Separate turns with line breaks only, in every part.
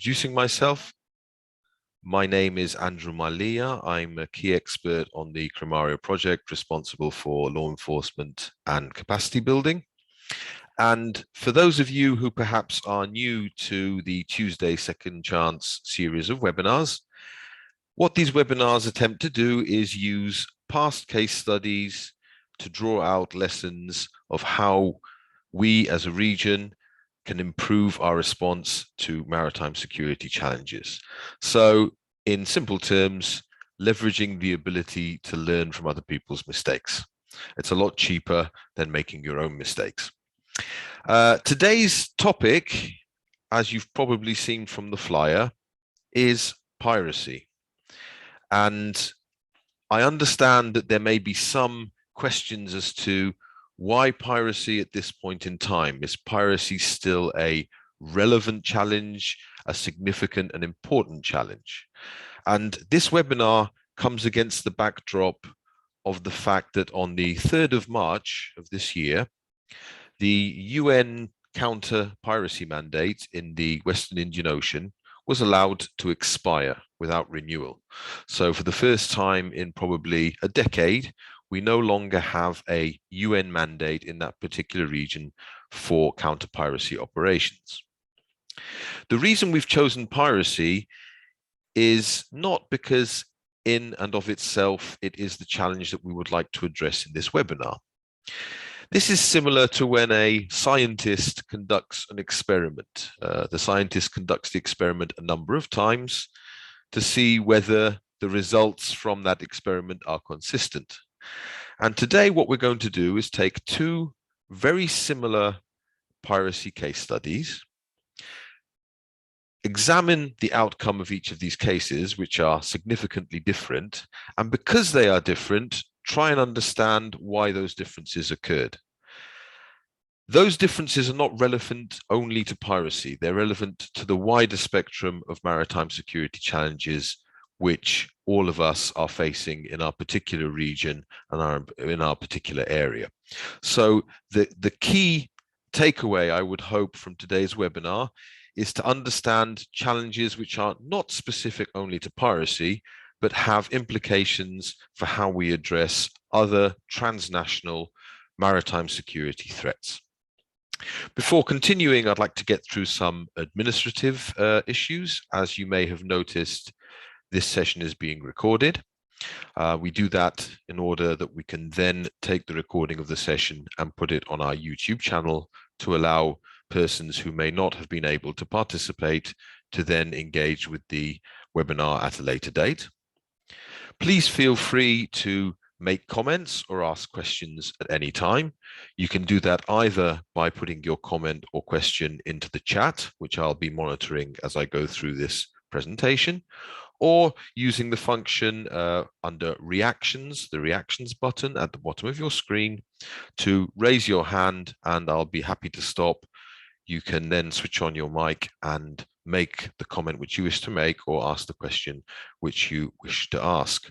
introducing myself. My name is Andrew Malia. I'm a key expert on the Crimario project responsible for law enforcement and capacity building. And for those of you who perhaps are new to the Tuesday Second Chance series of webinars, what these webinars attempt to do is use past case studies to draw out lessons of how we as a region can improve our response to maritime security challenges. So in simple terms, leveraging the ability to learn from other people's mistakes. It's a lot cheaper than making your own mistakes. Today's topic, as you've probably seen from the flyer, is piracy. And I understand that there may be some questions as to why piracy at this point in time. Is piracy still a relevant challenge, a significant and important challenge? And this webinar comes against the backdrop of the fact that on the 3rd of March of this year, the UN counter-piracy mandate in the Western Indian Ocean was allowed to expire without renewal. So for the first time in probably a decade, we no longer have a UN mandate in that particular region for counter-piracy operations. The reason we've chosen piracy is not because in and of itself it is the challenge that we would like to address in this webinar. This is similar to when a scientist conducts an experiment. The scientist conducts the experiment a number of times to see whether the results from that experiment are consistent. And today what we're going to do is take two very similar piracy case studies, examine the outcome of each of these cases, which are significantly different, and because they are different, try and understand why those differences occurred. Those differences are not relevant only to piracy. They're relevant to the wider spectrum of maritime security challenges which all of us are facing in our particular region and in our particular area. So the key takeaway I would hope from today's webinar is to understand challenges which are not specific only to piracy, but have implications for how we address other transnational maritime security threats. Before continuing, I'd like to get through some administrative issues. As you may have noticed, this session is being recorded. We do that in order that we can then take the recording of the session and put it on our YouTube channel to allow persons who may not have been able to participate to then engage with the webinar at a later date. Please feel free to make comments or ask questions at any time. You can do that either by putting your comment or question into the chat, which I'll be monitoring as I go through this presentation, or using the function under reactions, the reactions button at the bottom of your screen to raise your hand, and I'll be happy to stop. You can then switch on your mic and make the comment which you wish to make or ask the question which you wish to ask.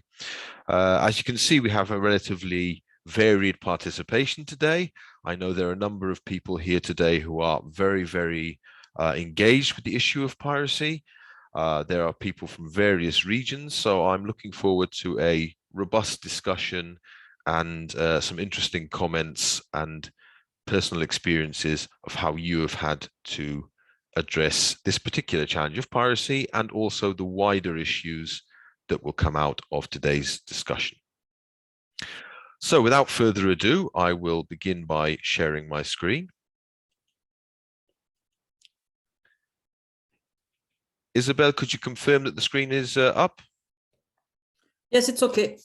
As you can see, we have a relatively varied participation today. I know there are a number of people here today who are very engaged with the issue of piracy. There are people from various regions, so I'm looking forward to a robust discussion and some interesting comments and personal experiences of how you have had to address this particular challenge of piracy and also the wider issues that will come out of today's discussion. So without further ado, I will begin by sharing my screen. Isabel, could you confirm that the screen is up?
Yes, it's okay.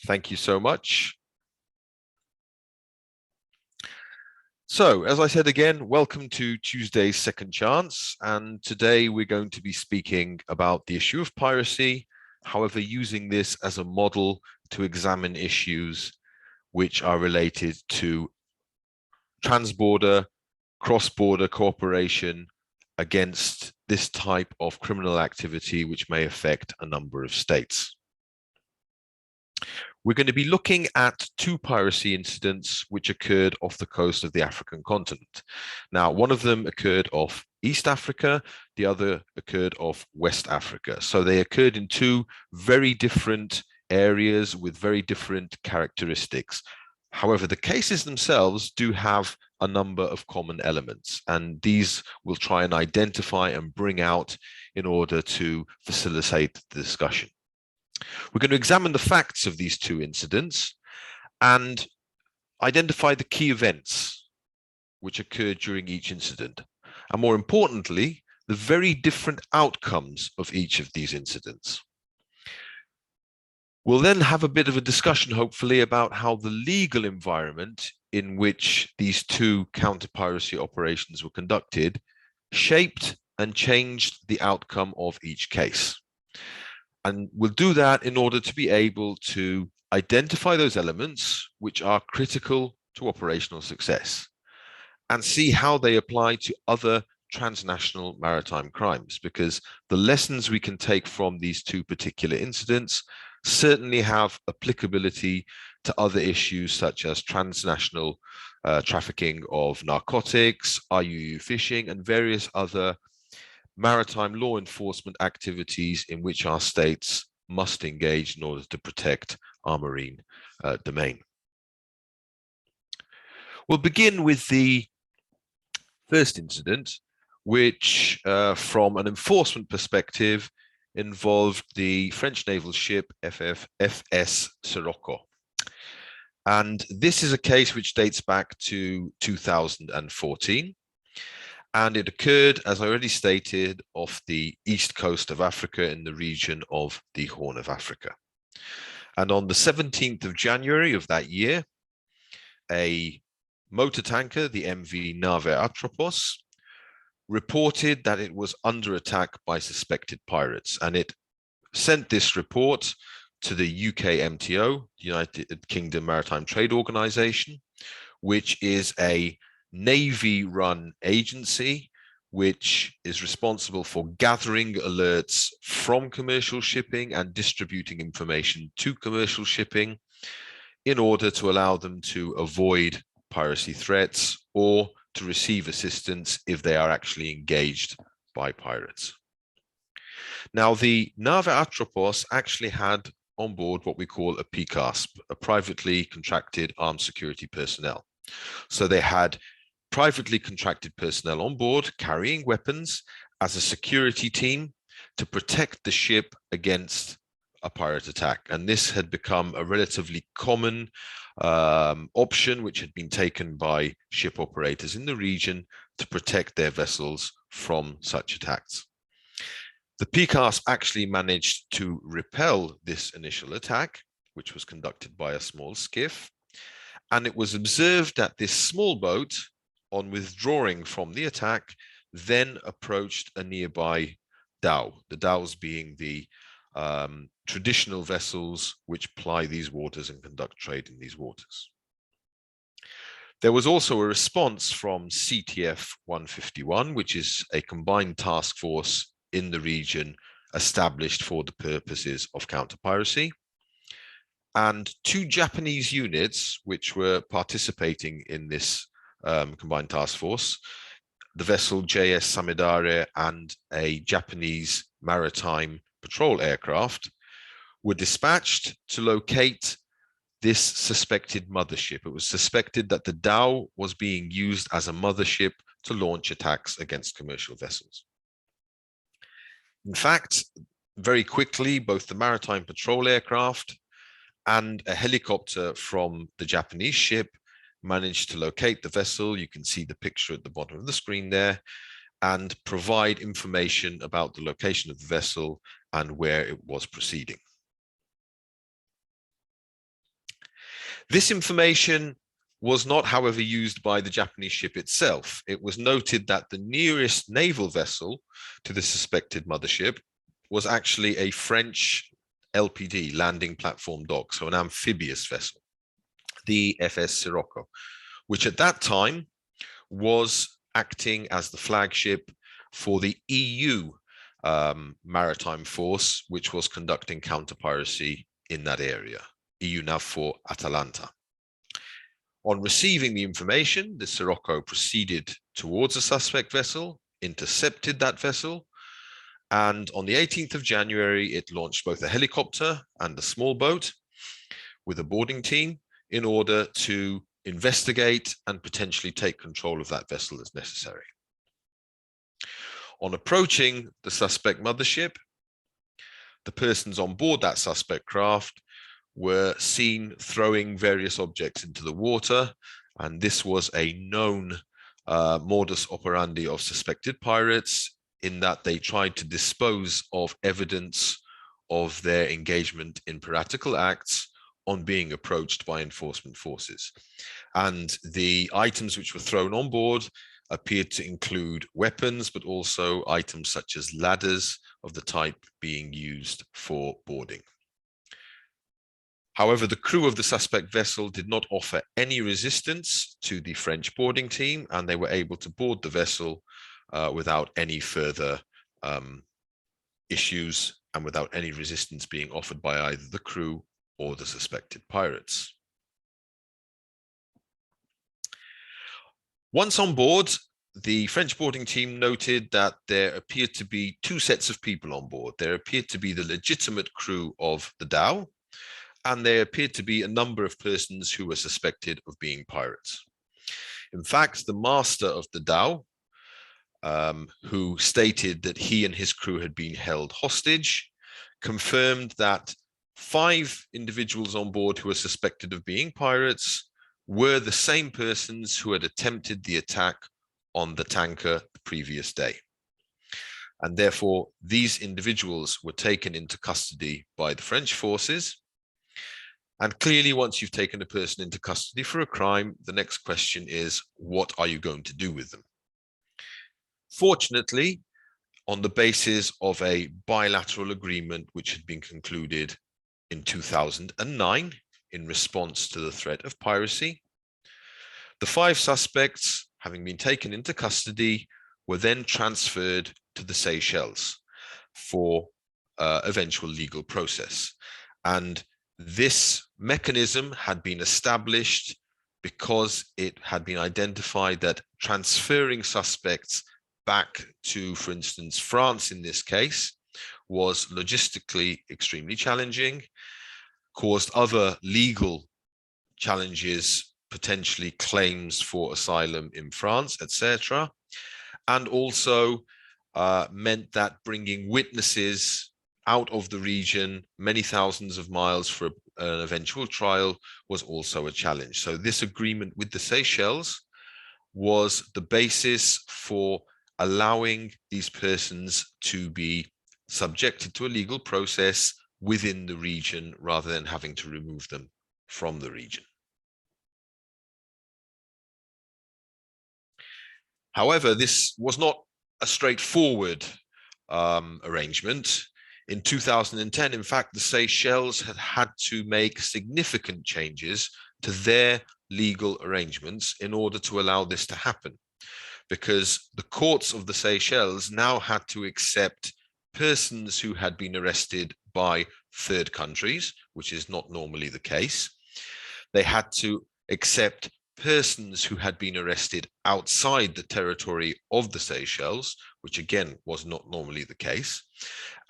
Thank you so much. So, as I said again, welcome to Tuesday's Second Chance. And today we're going to be speaking about the issue of piracy, however, using this as a model to examine issues which are related to transborder, cross-border cooperation against this type of criminal activity which may affect a number of states. We're going to be looking at two piracy incidents which occurred off the coast of the African continent. Now, one of them occurred off East Africa, the other occurred off West Africa. So they occurred in two very different areas with very different characteristics. However, the cases themselves do have a number of common elements, and these we'll try and identify and bring out in order to facilitate the discussion. We're going to examine the facts of these two incidents and identify the key events which occurred during each incident, and more importantly, the very different outcomes of each of these incidents. We'll then have a bit of a discussion, hopefully, about how the legal environment in which these two counter-piracy operations were conducted shaped and changed the outcome of each case. And we'll do that in order to be able to identify those elements which are critical to operational success and see how they apply to other transnational maritime crimes, because the lessons we can take from these two particular incidents certainly have applicability to other issues such as transnational trafficking of narcotics, IUU fishing, and various other maritime law enforcement activities in which our states must engage in order to protect our marine domain. We'll begin with the first incident, which from an enforcement perspective involved the French naval ship FS Sirocco. And this is a case which dates back to 2014. And it occurred, as I already stated, off the east coast of Africa in the region of the Horn of Africa. And on the 17th of January of that year, a motor tanker, the MV Nave Atropos, reported that it was under attack by suspected pirates. And it sent this report to the UK MTO, United Kingdom Maritime Trade Organization, which is a Navy-run agency which is responsible for gathering alerts from commercial shipping and distributing information to commercial shipping in order to allow them to avoid piracy threats or to receive assistance if they are actually engaged by pirates. Now, the Nave Atropos actually had on board what we call a PCASP, a privately contracted armed security personnel. So they had privately contracted personnel on board carrying weapons as a security team to protect the ship against a pirate attack. And this had become a relatively common option which had been taken by ship operators in the region to protect their vessels from such attacks. The PCASP actually managed to repel this initial attack, which was conducted by a small skiff. And it was observed that this small boat, on withdrawing from the attack, then approached a nearby dhow, the dhows being the traditional vessels which ply these waters and conduct trade in these waters. There was also a response from CTF 151, which is a combined task force in the region established for the purposes of counter-piracy. And two Japanese units which were participating in this combined task force, the vessel JS Samidare and a Japanese maritime patrol aircraft, were dispatched to locate this suspected mothership. It was suspected that the dhow was being used as a mothership to launch attacks against commercial vessels. In fact, very quickly, both the maritime patrol aircraft and a helicopter from the Japanese ship managed to locate the vessel. You can see the picture at the bottom of the screen there, and provide information about the location of the vessel and where it was proceeding. This information was not, however, used by the Japanese ship itself. It was noted that the nearest naval vessel to the suspected mothership was actually a French LPD, landing platform dock, so an amphibious vessel, the FS Sirocco, which at that time was acting as the flagship for the EU maritime force, which was conducting counter-piracy in that area. EU NAV4 Atalanta. On receiving the information, the Sirocco proceeded towards the suspect vessel, intercepted that vessel, and on the 18th of January, it launched both a helicopter and a small boat with a boarding team in order to investigate and potentially take control of that vessel as necessary. On approaching the suspect mothership, the persons on board that suspect craft were seen throwing various objects into the water, and this was a known modus operandi of suspected pirates, in that they tried to dispose of evidence of their engagement in piratical acts on being approached by enforcement forces. And the items which were thrown on board appeared to include weapons, but also items such as ladders of the type being used for boarding. However, the crew of the suspect vessel did not offer any resistance to the French boarding team, and they were able to board the vessel without any further issues and without any resistance being offered by either the crew or the suspected pirates. Once on board, the French boarding team noted that there appeared to be two sets of people on board. There appeared to be the legitimate crew of the dhow, and there appeared to be a number of persons who were suspected of being pirates. In fact, the master of the dhow, who stated that he and his crew had been held hostage, confirmed that 5 individuals on board who were suspected of being pirates were the same persons who had attempted the attack on the tanker the previous day. And therefore, these individuals were taken into custody by the French forces. And clearly, once you've taken a person into custody for a crime, the next question is, what are you going to do with them? Fortunately, on the basis of a bilateral agreement which had been concluded in 2009 in response to the threat of piracy, the 5 suspects, having been taken into custody, were then transferred to the Seychelles for eventual legal process. And this mechanism had been established because it had been identified that transferring suspects back to, for instance, France in this case, was logistically extremely challenging, caused other legal challenges, potentially claims for asylum in France, etc., and also meant that bringing witnesses out of the region many thousands of miles for an eventual trial was also a challenge. So this agreement with the Seychelles was the basis for allowing these persons to be subjected to a legal process within the region rather than having to remove them from the region. However, this was not a straightforward arrangement. In 2010, in fact, the Seychelles had had to make significant changes to their legal arrangements in order to allow this to happen, because the courts of the Seychelles now had to accept persons who had been arrested by third countries, which is not normally the case. They had to accept persons who had been arrested outside the territory of the Seychelles, which again was not normally the case.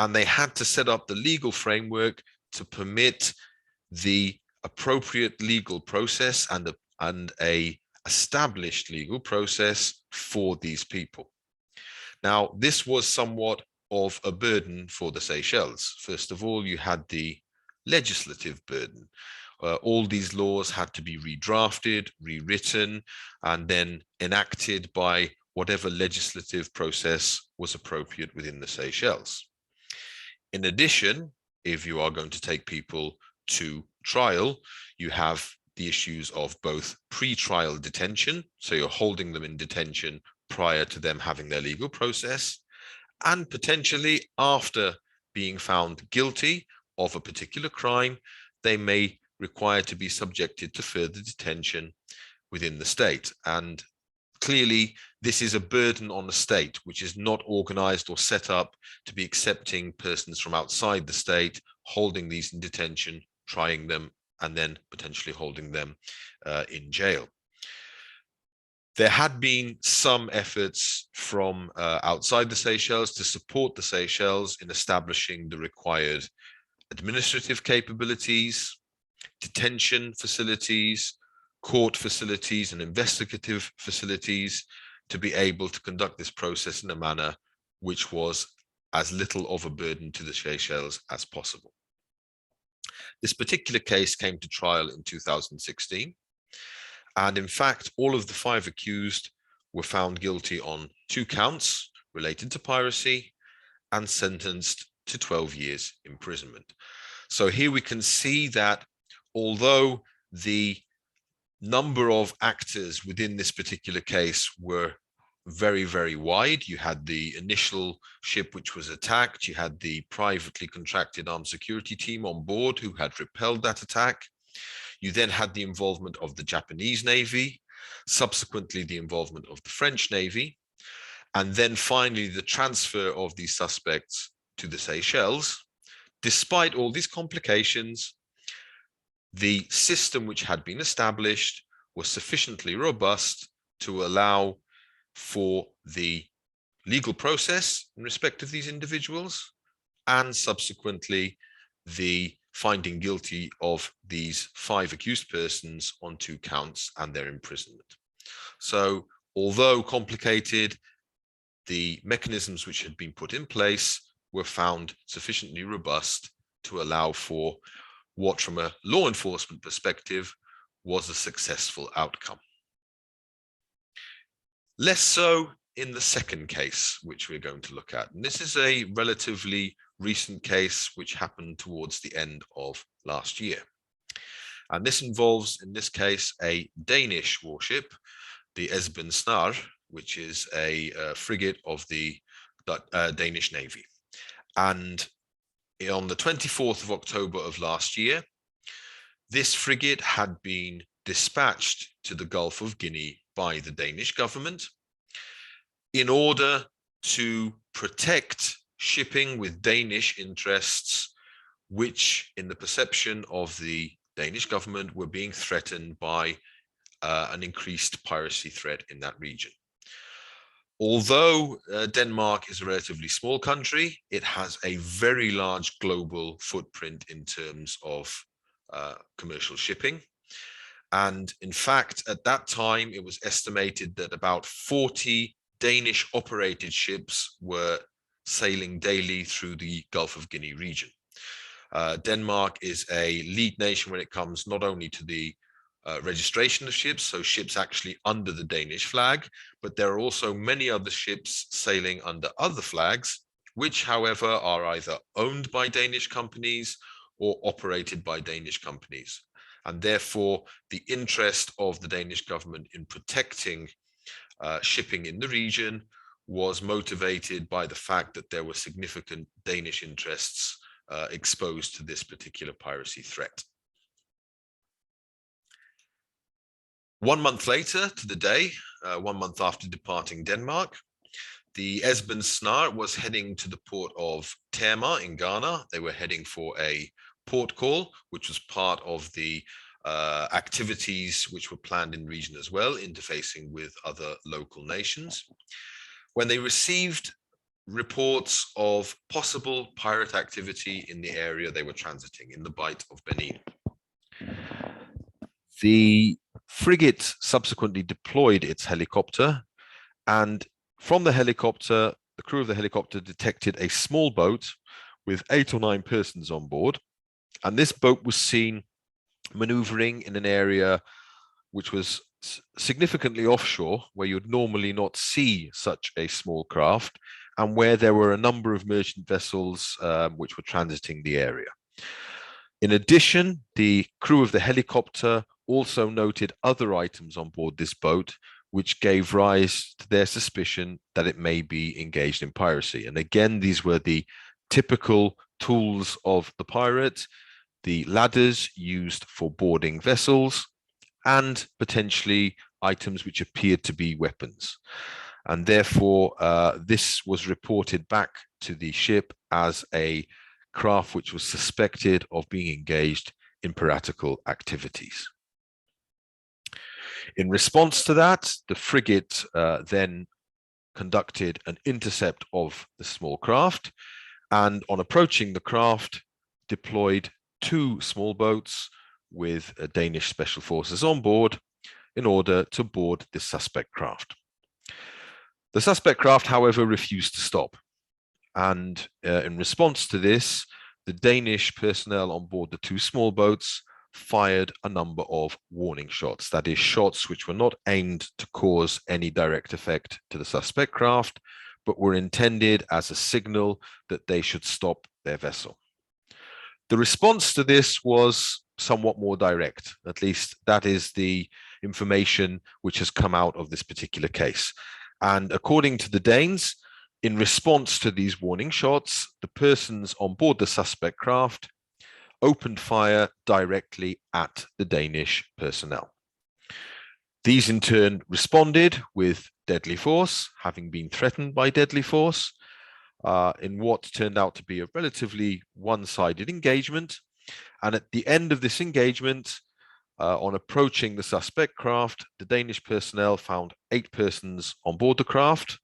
And they had to set up the legal framework to permit the appropriate legal process and a established legal process for these people. Now, this was somewhat of a burden for the Seychelles. First of all, you had the legislative burden. All these laws had to be redrafted, rewritten, and then enacted by whatever legislative process was appropriate within the Seychelles. In addition, if you are going to take people to trial, you have the issues of both pre-trial detention, so you're holding them in detention prior to them having their legal process, and potentially after being found guilty of a particular crime, they may require to be subjected to further detention within the state. And clearly, this is a burden on the state, which is not organized or set up to be accepting persons from outside the state, holding these in detention, trying them, and then potentially holding them in jail. There had been some efforts from outside the Seychelles to support the Seychelles in establishing the required administrative capabilities, detention facilities, court facilities, and investigative facilities to be able to conduct this process in a manner which was as little of a burden to the Seychelles as possible. This particular case came to trial in 2016. And in fact, all of the 5 accused were found guilty on 2 counts related to piracy and sentenced to 12 years imprisonment. So here we can see that although the number of actors within this particular case were very, very wide, you had the initial ship which was attacked, you had the privately contracted armed security team on board who had repelled that attack. You then had the involvement of the Japanese Navy, subsequently the involvement of the French Navy, and then finally the transfer of these suspects to the Seychelles. Despite all these complications, the system which had been established was sufficiently robust to allow for the legal process in respect of these individuals and subsequently the finding guilty of these 5 accused persons on 2 counts and their imprisonment. So although complicated, the mechanisms which had been put in place were found sufficiently robust to allow for what, from a law enforcement perspective, was a successful outcome. Less so in the second case, which we're going to look at. And this is a relatively recent case which happened towards the end of last year. And this involves, in this case, a Danish warship, the Esben Snar, which is a frigate of the Danish Navy. And on the 24th of October of last year, this frigate had been dispatched to the Gulf of Guinea by the Danish government in order to protect shipping with Danish interests, which in the perception of the Danish government were being threatened by an increased piracy threat in that region. Although Denmark is a relatively small country, it has a very large global footprint in terms of commercial shipping. And in fact, at that time, it was estimated that about 40 Danish operated ships were sailing daily through the Gulf of Guinea region. Denmark is a lead nation when it comes not only to the registration of ships, so ships actually under the Danish flag, but there are also many other ships sailing under other flags, which, however, are either owned by Danish companies or operated by Danish companies. And therefore, the interest of the Danish government in protecting shipping in the region was motivated by the fact that there were significant Danish interests exposed to this particular piracy threat. 1 month later to the day, 1 month after departing Denmark, the Esben Snar was heading to the port of Tema in Ghana. They were heading for a port call, which was part of the activities which were planned in the region as well, interfacing with other local nations. When they received reports of possible pirate activity in the area they were transiting, in the Bight of Benin. The frigate subsequently deployed its helicopter, and from the helicopter, the crew of the helicopter detected a small boat with 8 or 9 persons on board. And this boat was seen maneuvering in an area which was significantly offshore, where you'd normally not see such a small craft, and where there were a number of merchant vessels which were transiting the area. In addition, the crew of the helicopter also noted other items on board this boat, which gave rise to their suspicion that it may be engaged in piracy. And again, these were the typical tools of the pirate, the ladders used for boarding vessels, and potentially items which appeared to be weapons. And therefore, this was reported back to the ship as a craft which was suspected of being engaged in piratical activities. In response to that, the frigate then conducted an intercept of the small craft, and on approaching the craft, deployed 2 small boats with Danish special forces on board in order to board this suspect craft. The suspect craft, however, refused to stop. And in response to this, the Danish personnel on board the 2 small boats fired a number of warning shots, that is, shots which were not aimed to cause any direct effect to the suspect craft, but were intended as a signal that they should stop their vessel. The response to this was somewhat more direct. At least that is the information which has come out of this particular case. And according to the Danes, in response to these warning shots, the persons on board the suspect craft opened fire directly at the Danish personnel. These in turn responded with deadly force, having been threatened by deadly force, in what turned out to be a relatively one-sided engagement. And at the end of this engagement, on approaching the suspect craft, the Danish personnel found 8 persons on board the craft.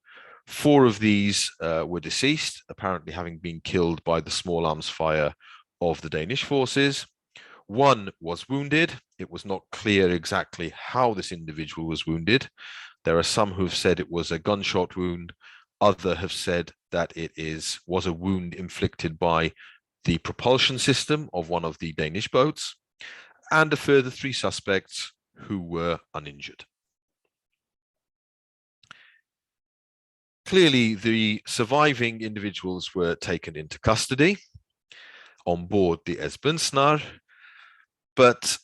4 of these were deceased, apparently having been killed by the small arms fire of the Danish forces. 1 was wounded. It was not clear exactly how this individual was wounded. There are some who have said it was a gunshot wound. Others have said that it was a wound inflicted by the propulsion system of one of the Danish boats, and a further 3 suspects who were uninjured. Clearly, the surviving individuals were taken into custody on board the Esbjørnsnar, but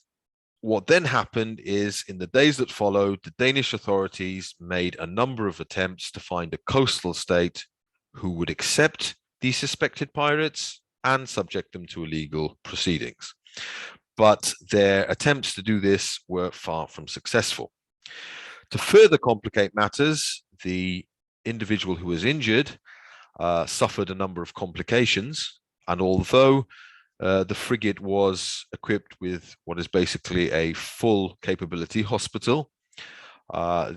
what then happened is, in the days that followed, the Danish authorities made a number of attempts to find a coastal state who would accept these suspected pirates and subject them to illegal proceedings. But their attempts to do this were far from successful. To further complicate matters, the individual who was injured suffered a number of complications, and although the frigate was equipped with what is basically a full capability hospital,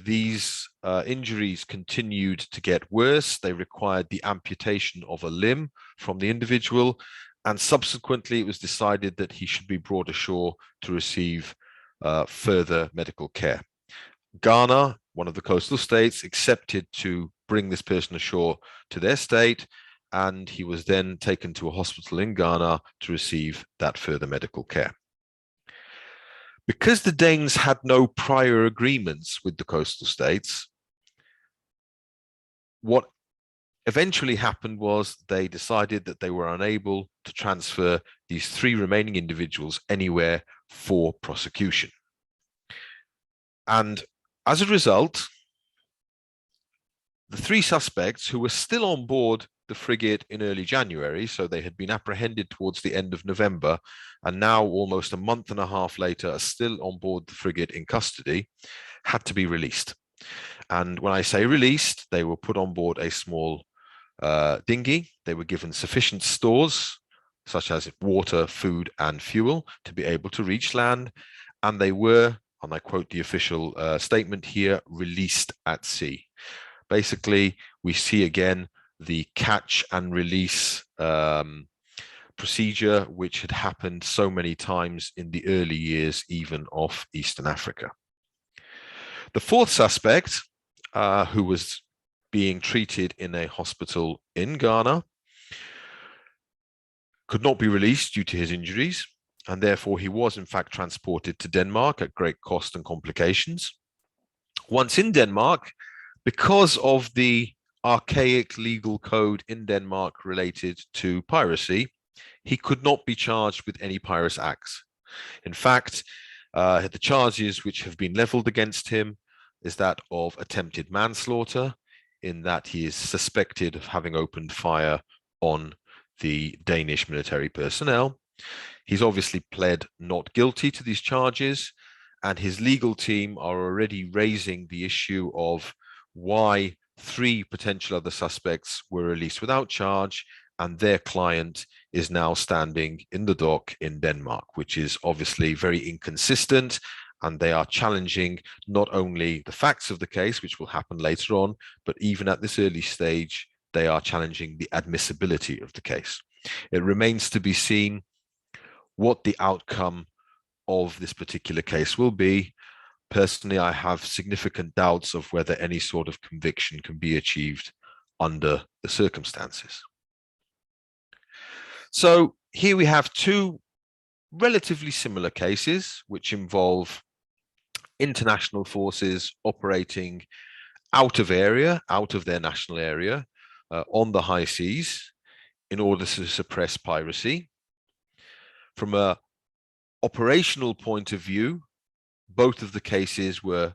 these injuries continued to get worse. They required the amputation of a limb from the individual, and subsequently it was decided that he should be brought ashore to receive further medical care. Ghana, one of the coastal states, accepted to bring this person ashore to their state, and he was then taken to a hospital in Ghana to receive that further medical care. Because the Danes had no prior agreements with the coastal states, what eventually happened was they decided that they were unable to transfer these 3 remaining individuals anywhere for prosecution. And as a result, the 3 suspects who were still on board the frigate in early January, so they had been apprehended towards the end of November, and now almost a month and a half later are still on board the frigate in custody, had to be released. And when I say released, they were put on board a small dinghy. They were given sufficient stores, such as water, food, and fuel, to be able to reach land, and they were, and I quote the official statement here, released at sea. Basically, we see again the catch and release procedure, which had happened so many times in the early years, even of Eastern Africa. The 4th suspect, who was being treated in a hospital in Ghana, could not be released due to his injuries, and therefore he was in fact transported to Denmark at great cost and complications. Once in Denmark, because of the archaic legal code in Denmark related to piracy, he could not be charged with any piracy acts. In fact, the charges which have been leveled against him is that of attempted manslaughter, in that he is suspected of having opened fire on the Danish military personnel. He's obviously pled not guilty to these charges, and his legal team are already raising the issue of why 3 potential other suspects were released without charge, and their client is now standing in the dock in Denmark, which is obviously very inconsistent. And they are challenging not only the facts of the case, which will happen later on, but even at this early stage, they are challenging the admissibility of the case. It remains to be seen what the outcome of this particular case will be. Personally, I have significant doubts of whether any sort of conviction can be achieved under the circumstances. So here we have two relatively similar cases which involve international forces operating out of their national area, on the high seas in order to suppress piracy. From an operational point of view, both of the cases were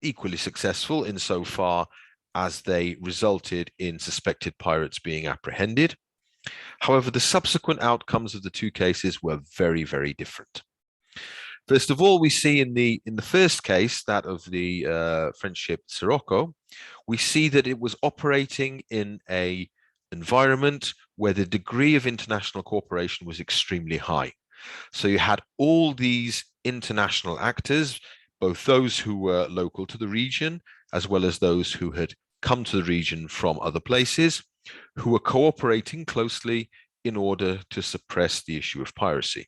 equally successful insofar as they resulted in suspected pirates being apprehended. However, the subsequent outcomes of the two cases were very, very different. First of all, we see in the first case, that of the French ship Sirocco, we see that it was operating in an environment where the degree of international cooperation was extremely high. So you had all these international actors, both those who were local to the region, as well as those who had come to the region from other places, who were cooperating closely in order to suppress the issue of piracy.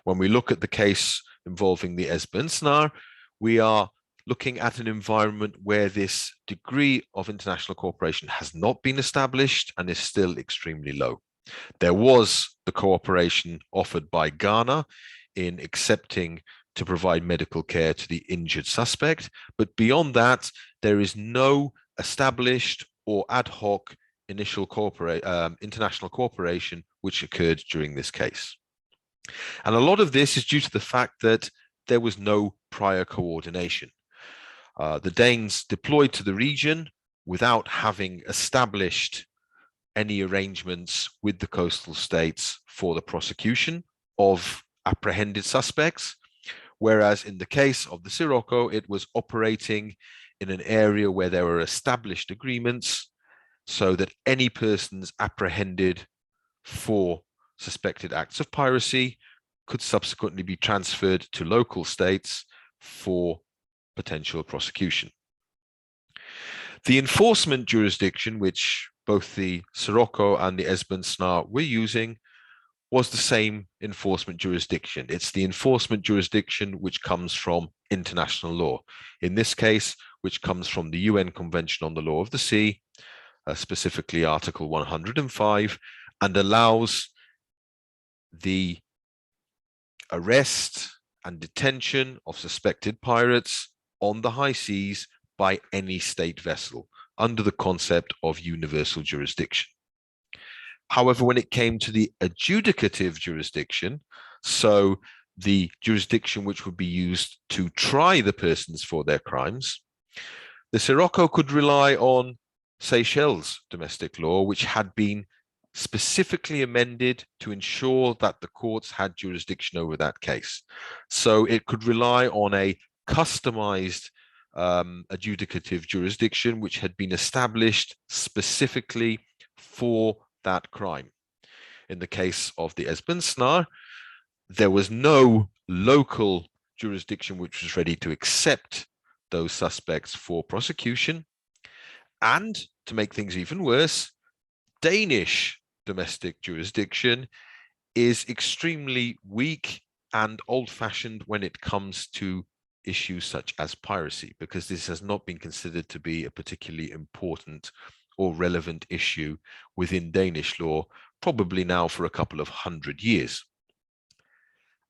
When we look at the case involving the Esbjernsnar, we are looking at an environment where this degree of international cooperation has not been established and is still extremely low. There was the cooperation offered by Ghana in accepting to provide medical care to the injured suspect, but beyond that, there is no established or ad hoc initial international cooperation which occurred during this case. And a lot of this is due to the fact that there was no prior coordination. The Danes deployed to the region without having established any arrangements with the coastal states for the prosecution of apprehended suspects, whereas in the case of the Sirocco, it was operating in an area where there were established agreements so that any persons apprehended for suspected acts of piracy could subsequently be transferred to local states for potential prosecution. The enforcement jurisdiction, which both the Sirocco and the Esbjernsnar were using, was the same enforcement jurisdiction. It's the enforcement jurisdiction which comes from international law. In this case, which comes from the UN Convention on the Law of the Sea, specifically Article 105, and allows the arrest and detention of suspected pirates on the high seas by any state vessel under the concept of universal jurisdiction. However, when it came to the adjudicative jurisdiction, so the jurisdiction which would be used to try the persons for their crimes, the Sirocco could rely on Seychelles domestic law, which had been specifically amended to ensure that the courts had jurisdiction over that case. So it could rely on a customized adjudicative jurisdiction, which had been established specifically for that crime. In the case of the Esbjernsnar, there was no local jurisdiction which was ready to accept those suspects for prosecution. And to make things even worse, Danish domestic jurisdiction is extremely weak and old-fashioned when it comes to issues such as piracy, because this has not been considered to be a particularly important or relevant issue within Danish law, probably now for a couple of 100 years.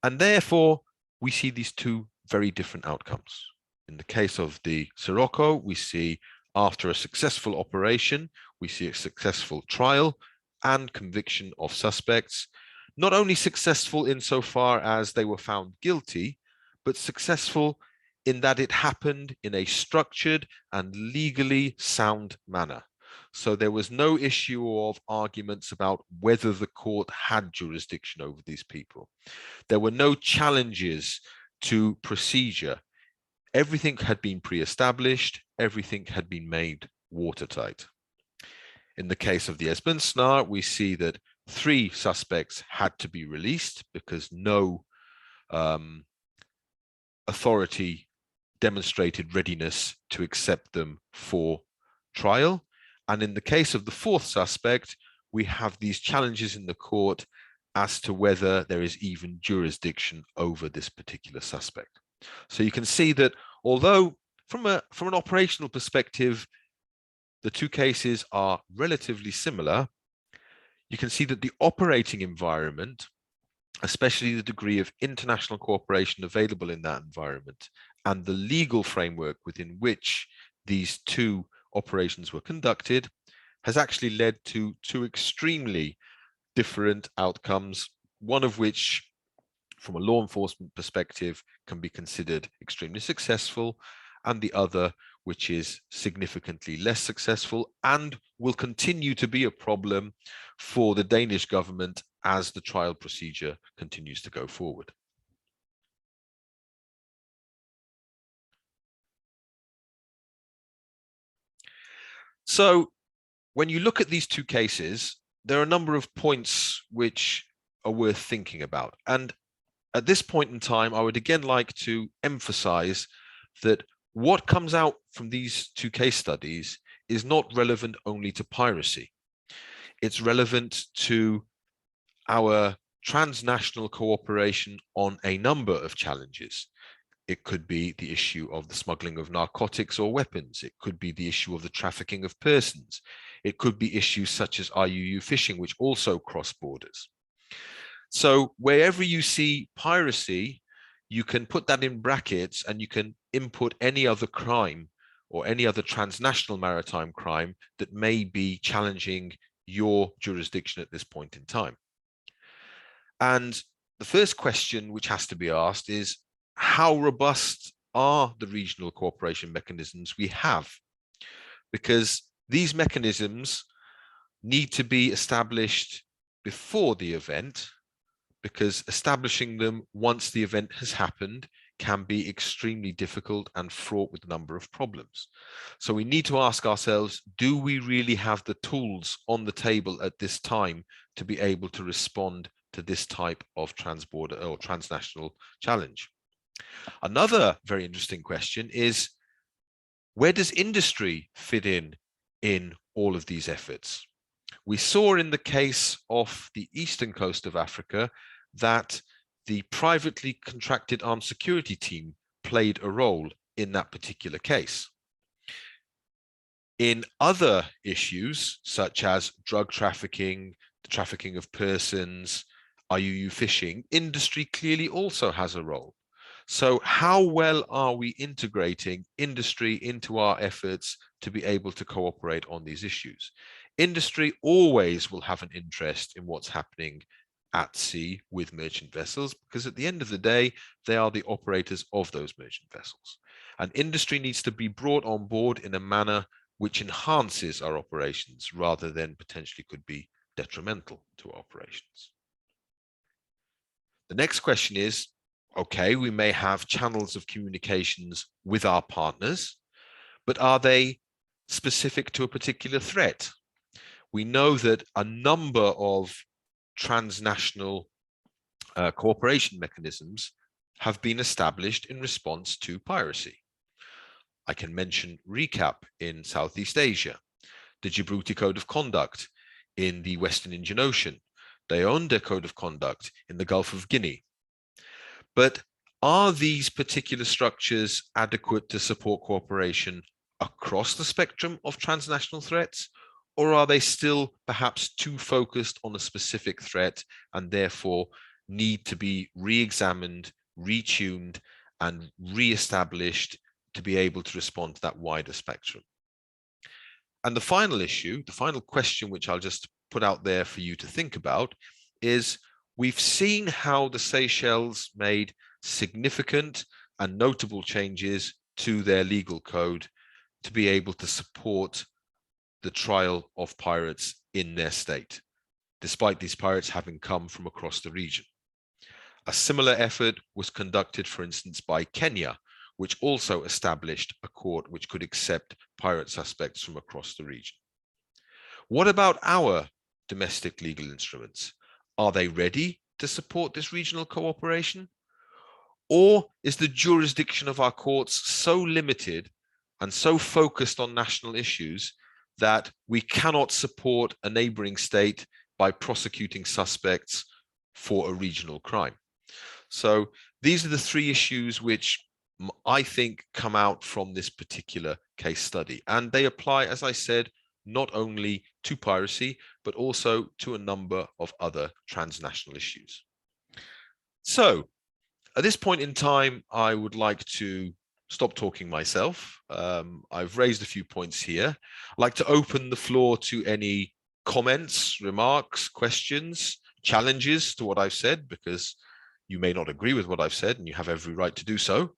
And therefore, we see these two very different outcomes. In the case of the Sirocco, we see after a successful operation, we see a successful trial and conviction of suspects, not only successful insofar as they were found guilty, but successful in that it happened in a structured and legally sound manner. So there was no issue of arguments about whether the court had jurisdiction over these people. There were no challenges to procedure. Everything had been pre-established. Everything had been made watertight. In the case of the Esbensnar, we see that 3 suspects had to be released because no authority demonstrated readiness to accept them for trial. And in the case of the 4th suspect, we have these challenges in the court as to whether there is even jurisdiction over this particular suspect. So you can see that although from an operational perspective, the 2 cases are relatively similar, you can see that the operating environment, especially the degree of international cooperation available in that environment, and the legal framework within which these 2 operations were conducted, has actually led to 2 extremely different outcomes, one of which, from a law enforcement perspective, can be considered extremely successful, and the other which is significantly less successful and will continue to be a problem for the Danish government as the trial procedure continues to go forward. So when you look at these 2 cases, there are a number of points which are worth thinking about. And at this point in time, I would again like to emphasize that what comes out from these 2 case studies is not relevant only to piracy. It's relevant to our transnational cooperation on a number of challenges. It could be the issue of the smuggling of narcotics or weapons. It could be the issue of the trafficking of persons. It could be issues such as IUU fishing, which also cross borders. So wherever you see piracy, you can put that in brackets and you can input any other crime or any other transnational maritime crime that may be challenging your jurisdiction at this point in time. And the first question which has to be asked is, how robust are the regional cooperation mechanisms we have? Because these mechanisms need to be established before the event, because establishing them once the event has happened can be extremely difficult and fraught with a number of problems. So we need to ask ourselves, do we really have the tools on the table at this time to be able to respond to this type of transborder or transnational challenge? Another very interesting question is, where does industry fit in all of these efforts? We saw in the case of the eastern coast of Africa that the privately contracted armed security team played a role in that particular case. In other issues, such as drug trafficking, the trafficking of persons, IUU fishing, industry clearly also has a role. So how well are we integrating industry into our efforts to be able to cooperate on these issues? Industry always will have an interest in what's happening at sea with merchant vessels, because at the end of the day, they are the operators of those merchant vessels. And industry needs to be brought on board in a manner which enhances our operations rather than potentially could be detrimental to our operations. The next question is, okay, we may have channels of communications with our partners, but are they specific to a particular threat? We know that a number of transnational cooperation mechanisms have been established in response to piracy. I can mention RECAP in Southeast Asia, the Djibouti Code of Conduct in the Western Indian Ocean, the Yaoundé Code of Conduct in the Gulf of Guinea. But are these particular structures adequate to support cooperation across the spectrum of transnational threats? Or are they still perhaps too focused on a specific threat and therefore need to be re-examined, retuned, and re-established to be able to respond to that wider spectrum? And the final issue, the final question, which I'll just put out there for you to think about, is we've seen how the Seychelles made significant and notable changes to their legal code to be able to support the trial of pirates in their state, despite these pirates having come from across the region. A similar effort was conducted, for instance, by Kenya, which also established a court which could accept pirate suspects from across the region. What about our domestic legal instruments? Are they ready to support this regional cooperation? Or is the jurisdiction of our courts so limited and so focused on national issues that we cannot support a neighboring state by prosecuting suspects for a regional crime? So these are the three issues which I think come out from this particular case study. And they apply, as I said, not only to piracy, but also to a number of other transnational issues. So at this point in time, I would like to stop talking myself. I've raised a few points here. I'd like to open the floor to any comments, remarks, questions, challenges to what I've said, because you may not agree with what I've said and you have every right to do so.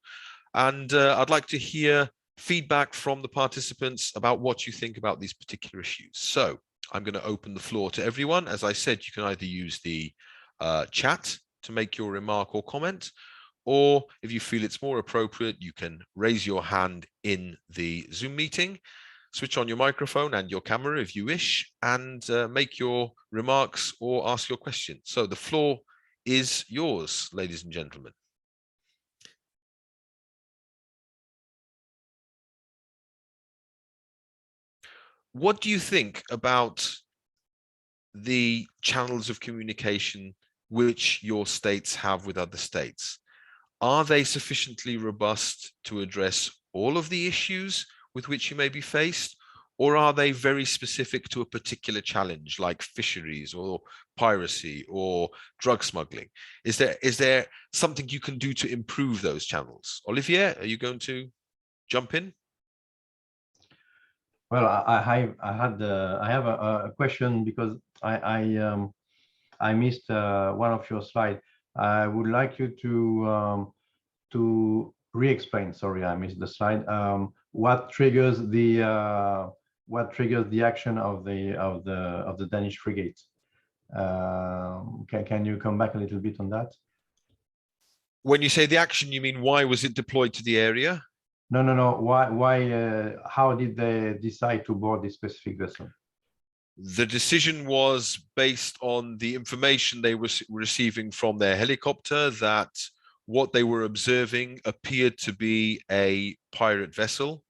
And I'd like to hear feedback from the participants about what you think about these particular issues. So I'm going to open the floor to everyone. As I said, you can either use the chat to make your remark or comment, or if you feel it's more appropriate, you can raise your hand in the Zoom meeting, switch on your microphone and your camera if you wish, and make your remarks or ask your questions. So the floor is yours, ladies and gentlemen. What do you think about the channels of communication which your states have with other states? Are they sufficiently robust to address all of the issues with which you may be faced? Or are they very specific to a particular challenge like fisheries or piracy or drug smuggling? Is there something you can do to improve those channels? Olivier, are you going to jump in?
Well, I have a question because I missed one of your slides. I would like you to re-explain. Sorry, I missed the slide. What triggers the action of the Danish frigate? Can you come back a little bit on that?
When you say the action, you mean why was it deployed to the area?
No. Why? How did they decide to board this specific vessel?
The decision was based on the information they were receiving from their helicopter that what they were observing appeared to be a pirate vessel,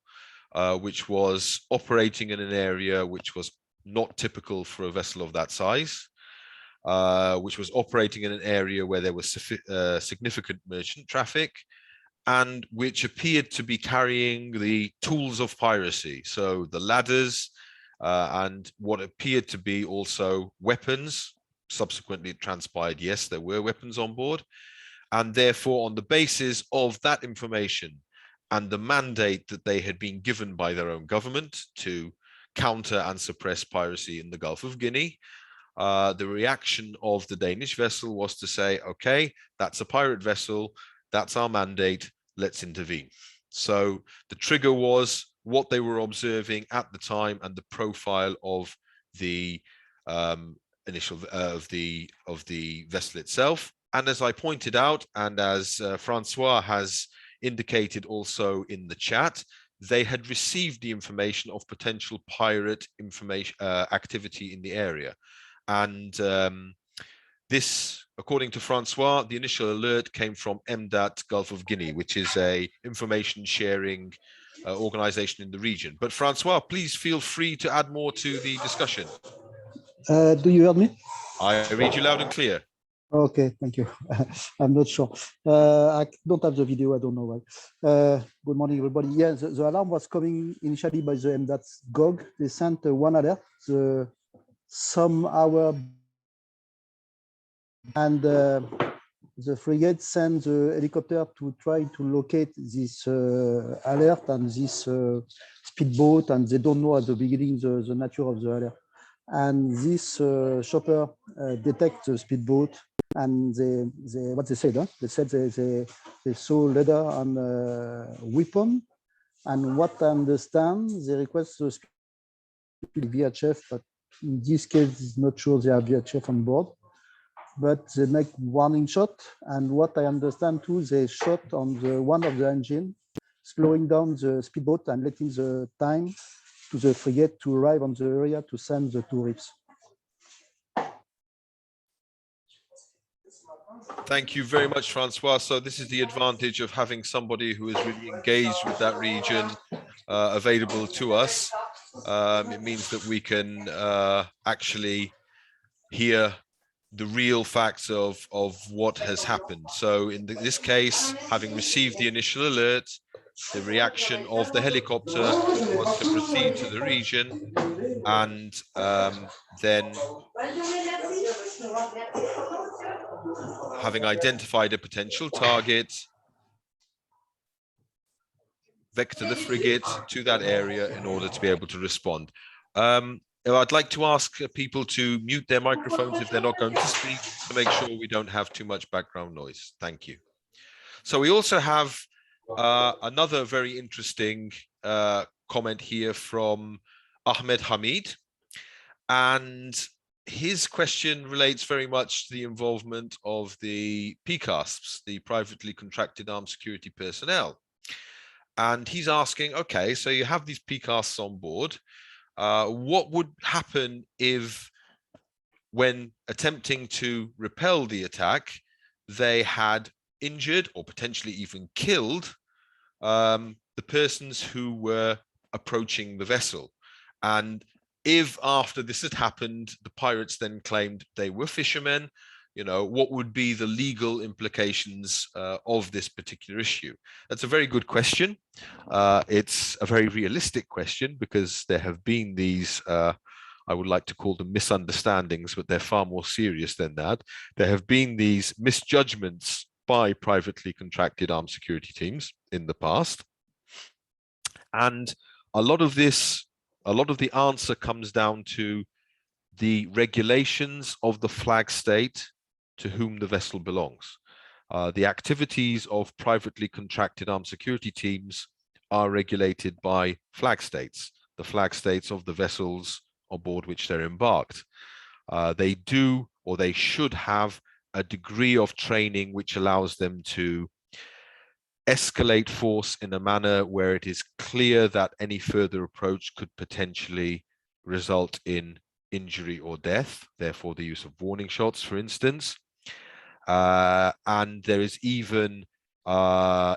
which was operating in an area which was not typical for a vessel of that size, which was operating in an area where there was significant merchant traffic, and which appeared to be carrying the tools of piracy. So the ladders and what appeared to be also weapons. Subsequently, it transpired, yes, there were weapons on board. And therefore, on the basis of that information and the mandate that they had been given by their own government to counter and suppress piracy in the Gulf of Guinea, the reaction of the Danish vessel was to say, okay, that's a pirate vessel, that's our mandate, let's intervene. So the trigger was what they were observing at the time and the profile of the of the vessel itself. And as I pointed out, and as Francois has indicated also in the chat, they had received the information of potential pirate information activity in the area. And this, according to Francois, the initial alert came from MDAT Gulf of Guinea, which is a information sharing organization in the region. But Francois, please feel free to add more to the discussion.
Do you hear me?
I read you loud and clear.
Okay, thank you. I'm not sure. I don't have the video. I don't know why. Good morning, everybody. Yeah, the alarm was coming initially by the MDAT GOG. They sent one alert some hour, and the frigate sent the helicopter to try to locate this alert and this speedboat, and they don't know at the beginning the nature of the alert. And this chopper detects the speedboat, and they what they said, huh? They said they saw leather and weapon, and what I understand, they request the VHF, but in this case, it's not sure they have VHF on board. But they make warning shot, and what I understand too, they shot on the one of the engine, slowing down the speedboat and letting the time to the frigate to arrive on the area to send the 2 rips.
Thank you very much, Francois. So this is the advantage of having somebody who is really engaged with that region available to us. It means that we can actually hear the real facts of what has happened. So in this case, having received the initial alert, the reaction of the helicopter was to proceed to the region and then, having identified a potential target, vector the frigate to that area in order to be able to respond. I'd like to ask people to mute their microphones if they're not going to speak, to make sure we don't have too much background noise. Thank you. So we also have another very interesting comment here from Ahmed Hamid. And his question relates very much to the involvement of the PCASPs, the privately contracted armed security personnel. And he's asking, okay, so you have these PCASPs on board. What would happen if, when attempting to repel the attack, they had injured or potentially even killed the persons who were approaching the vessel? And if after this had happened, the pirates then claimed they were fishermen, you know, what would be the legal implications of this particular issue? That's a very good question. It's a very realistic question, because there have been these, I would like to call them misunderstandings, but they're far more serious than that. There have been these misjudgments by privately contracted armed security teams in the past. And a lot of the answer comes down to the regulations of the flag state to whom the vessel belongs. The activities of privately contracted armed security teams are regulated by flag states, the flag states of the vessels on board which they're embarked. They do, or they should have, a degree of training which allows them to escalate force in a manner where it is clear that any further approach could potentially result in injury or death, therefore the use of warning shots, for instance. And there is even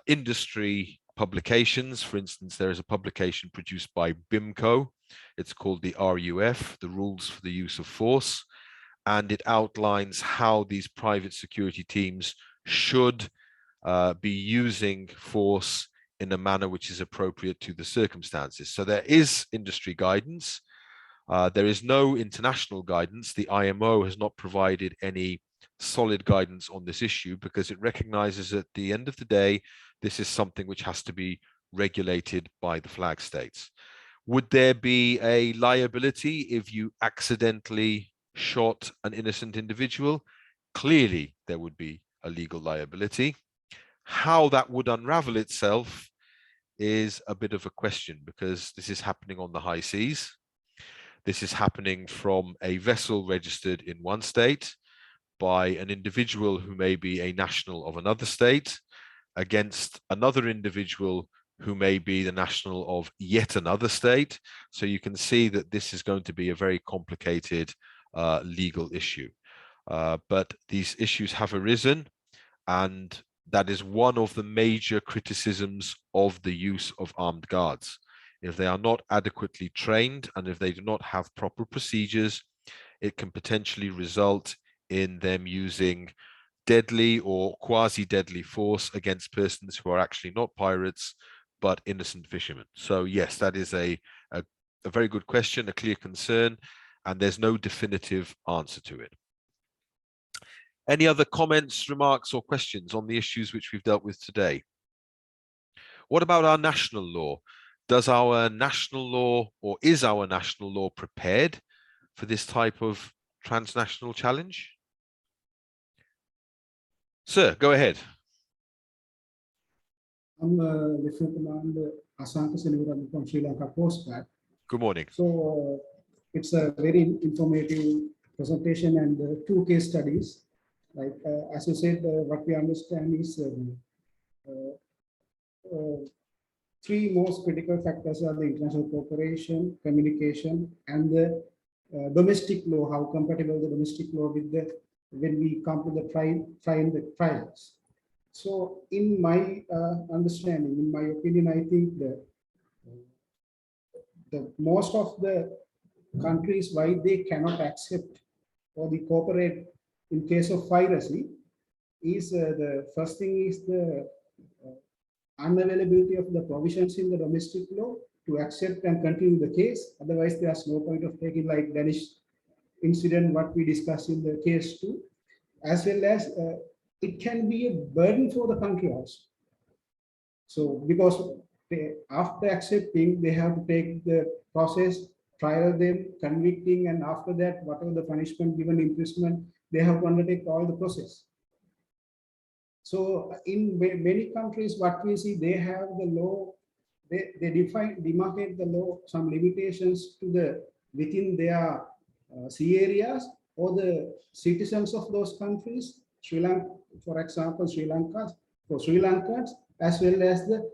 industry publications. For instance, there is a publication produced by BIMCO. It's called the RUF, the Rules for the Use of Force. And it outlines how these private security teams should be using force in a manner which is appropriate to the circumstances. So there is industry guidance. There is no international guidance. The IMO has not provided any solid guidance on this issue, because it recognizes at the end of the day, this is something which has to be regulated by the flag states. Would there be a liability if you accidentally shot an innocent individual? Clearly, there would be a legal liability. How that would unravel itself is a bit of a question, because this is happening on the high seas. This is happening from a vessel registered in one state by an individual who may be a national of another state against another individual who may be the national of yet another state. So you can see that this is going to be a very complicated legal issue. But these issues have arisen, and that is one of the major criticisms of the use of armed guards. If they are not adequately trained and if they do not have proper procedures, it can potentially result in them using deadly or quasi-deadly force against persons who are actually not pirates, but innocent fishermen. So yes, that is a very good question, a clear concern, and there's no definitive answer to it. Any other comments, remarks, or questions on the issues which we've dealt with today? What about our national law? Does our national law, or is our national law prepared for this type of transnational challenge? Sir, go ahead.
I'm Lieutenant Commander Asanta Senivaran from Sri Lanka Coast Guard.
Good morning.
So it's a very informative presentation and 2 case studies. Like as you said, what we understand is three most critical factors are the international cooperation, communication, and the domestic law, how compatible the domestic law with the, when we come to the trials. So in my understanding, in my opinion, I think that the most of the countries, why they cannot accept or the cooperate in case of piracy is the first thing is the unavailability of the provisions in the domestic law to accept and continue the case. Otherwise, there's no point of taking like Danish incident, what we discussed in the case 2, as well as it can be a burden for the country also. So because after accepting, they have to take the process, trial them, convicting, and after that, whatever the punishment given, imprisonment, they have to undertake all the process. So in many countries, what we see, they have the law, they demarcate the law, some limitations to the within their sea areas or the citizens of those countries. Sri Lanka, for example, Sri Lanka, for Sri Lankans, as well as the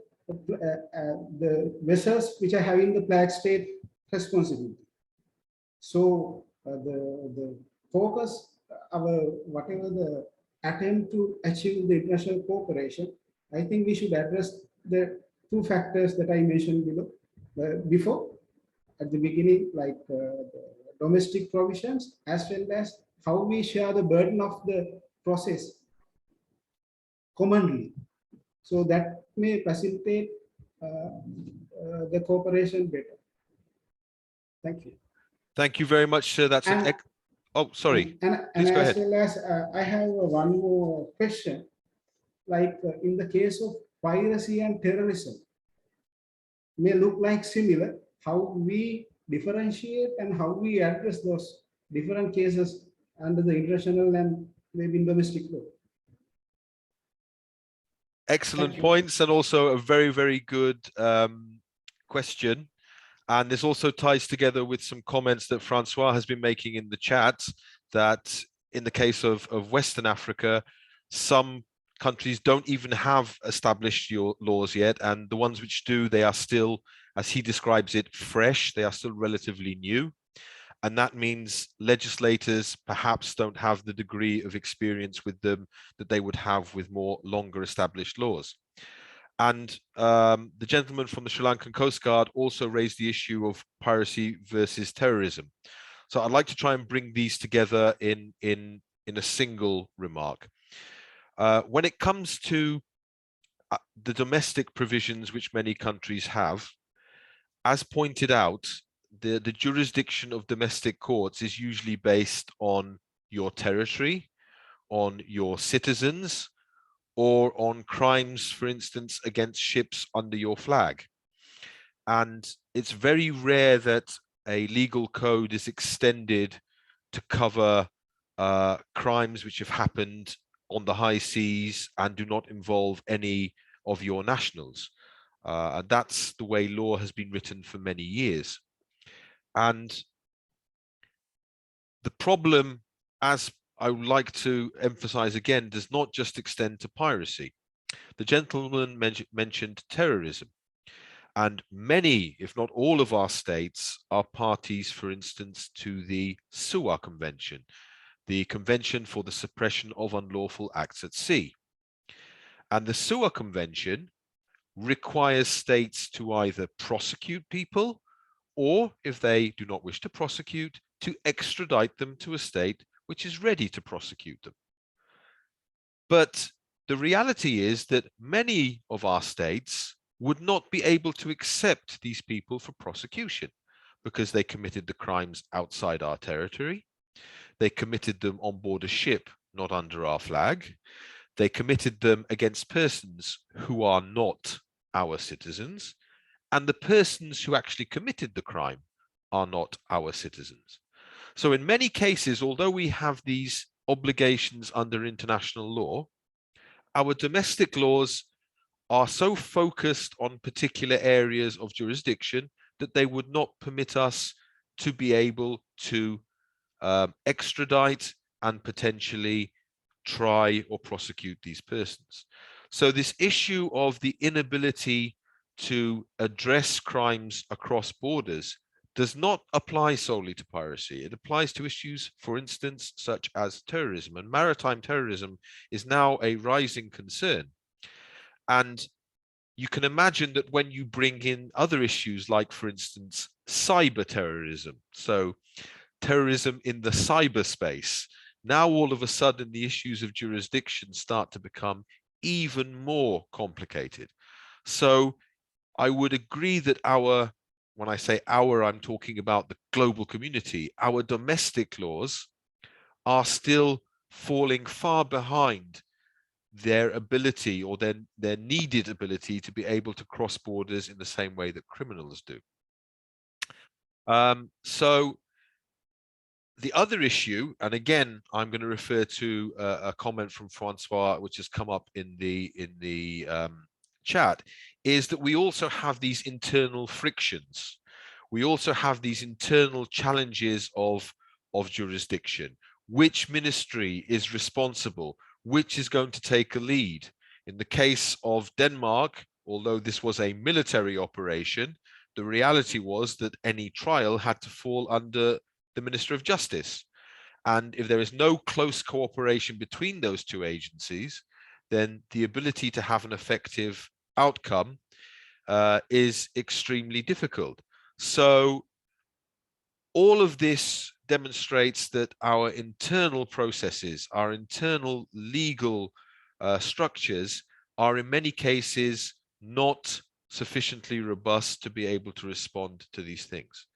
vessels which are having the flag state responsibility. So the focus, whatever the attempt to achieve the international cooperation, I think we should address the two factors that I mentioned below, before at the beginning, like the domestic provisions, as well as how we share the burden of the process commonly. So that may facilitate the cooperation better. Thank you.
Thank you very much, sir. That's an oh, sorry.
And
Please go
as
ahead.
well as I have one more question. Like in the case of piracy and terrorism, may look like similar, how we differentiate and how we address those different cases under the international and maybe domestic law.
Excellent
Thank you.
points, and also a very, very good question. And this also ties together with some comments that Francois has been making in the chat, that in the case of Western Africa, some countries don't even have established laws yet, and the ones which do, they are still, as he describes it, fresh. They are still relatively new. And that means legislators perhaps don't have the degree of experience with them that they would have with more longer established laws. And the gentleman from the Sri Lankan Coast Guard also raised the issue of piracy versus terrorism. So I'd like to try and bring these together in a single remark. When it comes to the domestic provisions which many countries have, as pointed out, the jurisdiction of domestic courts is usually based on your territory, on your citizens, or on crimes, for instance, against ships under your flag. And it's very rare that a legal code is extended to cover crimes which have happened on the high seas and do not involve any of your nationals. And that's the way law has been written for many years. And the problem, as I would like to emphasize again, does not just extend to piracy. The gentleman mentioned terrorism, and many, if not all of our states are parties, for instance, to the SUA Convention, the Convention for the Suppression of Unlawful Acts at Sea. And the SUA Convention requires states to either prosecute people, or if they do not wish to prosecute, to extradite them to a state which is ready to prosecute them. But the reality is that many of our states would not be able to accept these people for prosecution because they committed the crimes outside our territory. They committed them on board a ship not under our flag. They committed them against persons who are not our citizens. And the persons who actually committed the crime are not our citizens. So in many cases, although we have these obligations under international law, our domestic laws are so focused on particular areas of jurisdiction that they would not permit us to be able to extradite and potentially try or prosecute these persons. So this issue of the inability to address crimes across borders does not apply solely to piracy. It applies to issues, for instance, such as terrorism, and maritime terrorism is now a rising concern. And you can imagine that when you bring in other issues like, for instance, cyber terrorism, so terrorism in the cyberspace, now all of a sudden the issues of jurisdiction start to become even more complicated. So I would agree that when I say our, I'm talking about the global community, our domestic laws are still falling far behind their ability or their needed ability to be able to cross borders in the same way that criminals do. So the other issue, and again, I'm going to refer to a comment from Francois, which has come up in the chat, is that we also have these internal frictions. We also have these internal challenges of jurisdiction. Which ministry is responsible? Which is going to take a lead? In the case of Denmark, although this was a military operation, the reality was that any trial had to fall under the Minister of Justice. And if there is no close cooperation between those two agencies, then the ability to have an effective outcome is extremely difficult. So all of this demonstrates that our internal processes, our internal legal structures are in many cases not sufficiently robust to be able to respond to these things.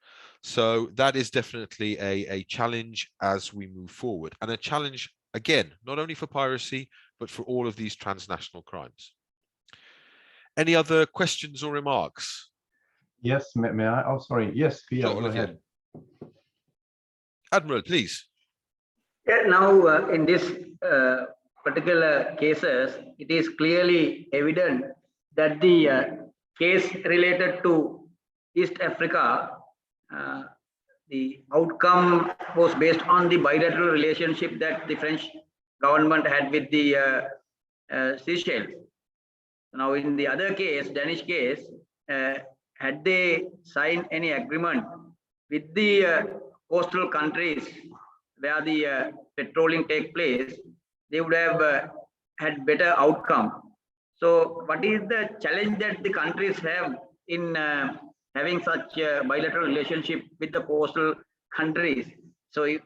So that is definitely a challenge as we move forward, and a challenge, again, not only for piracy, but for all of these transnational crimes. Any other questions or remarks?
Yes, may I? Oh, sorry. Yes, Pia,
Sure,
go ahead.
Admiral, please.
Yeah, now, in this particular cases, it is clearly evident that the case related to East Africa, the outcome was based on the bilateral relationship that the French government had with the Seychelles. Now, in the other case, Danish case, had they signed any agreement with the coastal countries where the patrolling take place, they would have had better outcome. So what is the challenge that the countries have in having such a bilateral relationship with the coastal countries? So if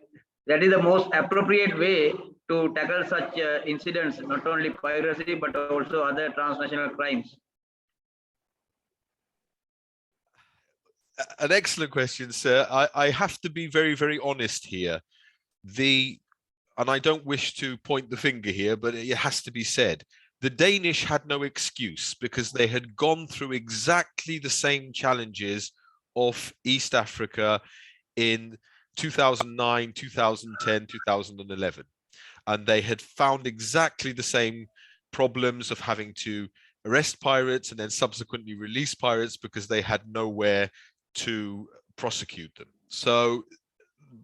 that is the most appropriate way to tackle such incidents, not only piracy, but also other transnational crimes.
An excellent question, sir. I have to be very, very honest here. And I don't wish to point the finger here, but it has to be said. The Danish had no excuse because they had gone through exactly the same challenges of East Africa in 2009, 2010, 2011. And they had found exactly the same problems of having to arrest pirates and then subsequently release pirates because they had nowhere to prosecute them. So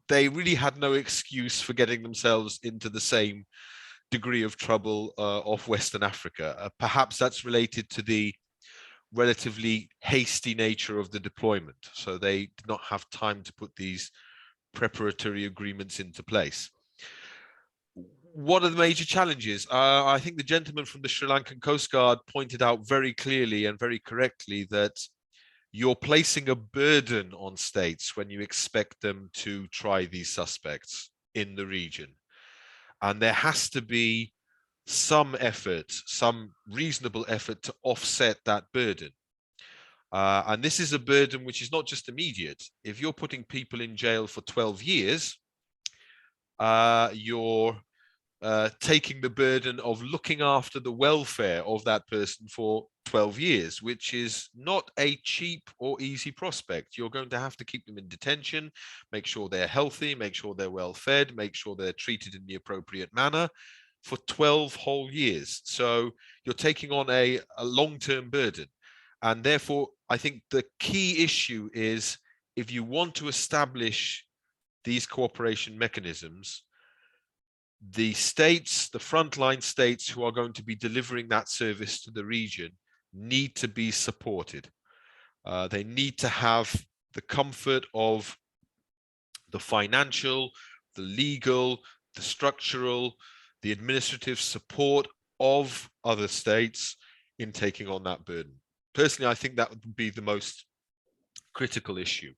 they really had no excuse for getting themselves into the same degree of trouble of Western Africa. Perhaps that's related to the relatively hasty nature of the deployment. So they did not have time to put these preparatory agreements into place. What are the major challenges? I think the gentleman from the Sri Lankan Coast Guard pointed out very clearly and very correctly that you're placing a burden on states when you expect them to try these suspects in the region. And there has to be some effort, some reasonable effort to offset that burden. And this is a burden which is not just immediate. If you're putting people in jail for 12 years, you're taking the burden of looking after the welfare of that person for 12 years, which is not a cheap or easy prospect. You're going to have to keep them in detention, make sure they're healthy, make sure they're well fed, make sure they're treated in the appropriate manner for 12 whole years. So you're taking on a long-term burden. And therefore, I think the key issue is if you want to establish these cooperation mechanisms, the states, the frontline states who are going to be delivering that service to the region, need to be supported. They need to have the comfort of the financial, the legal, the structural, the administrative support of other states in taking on that burden. Personally, I think that would be the most critical issue.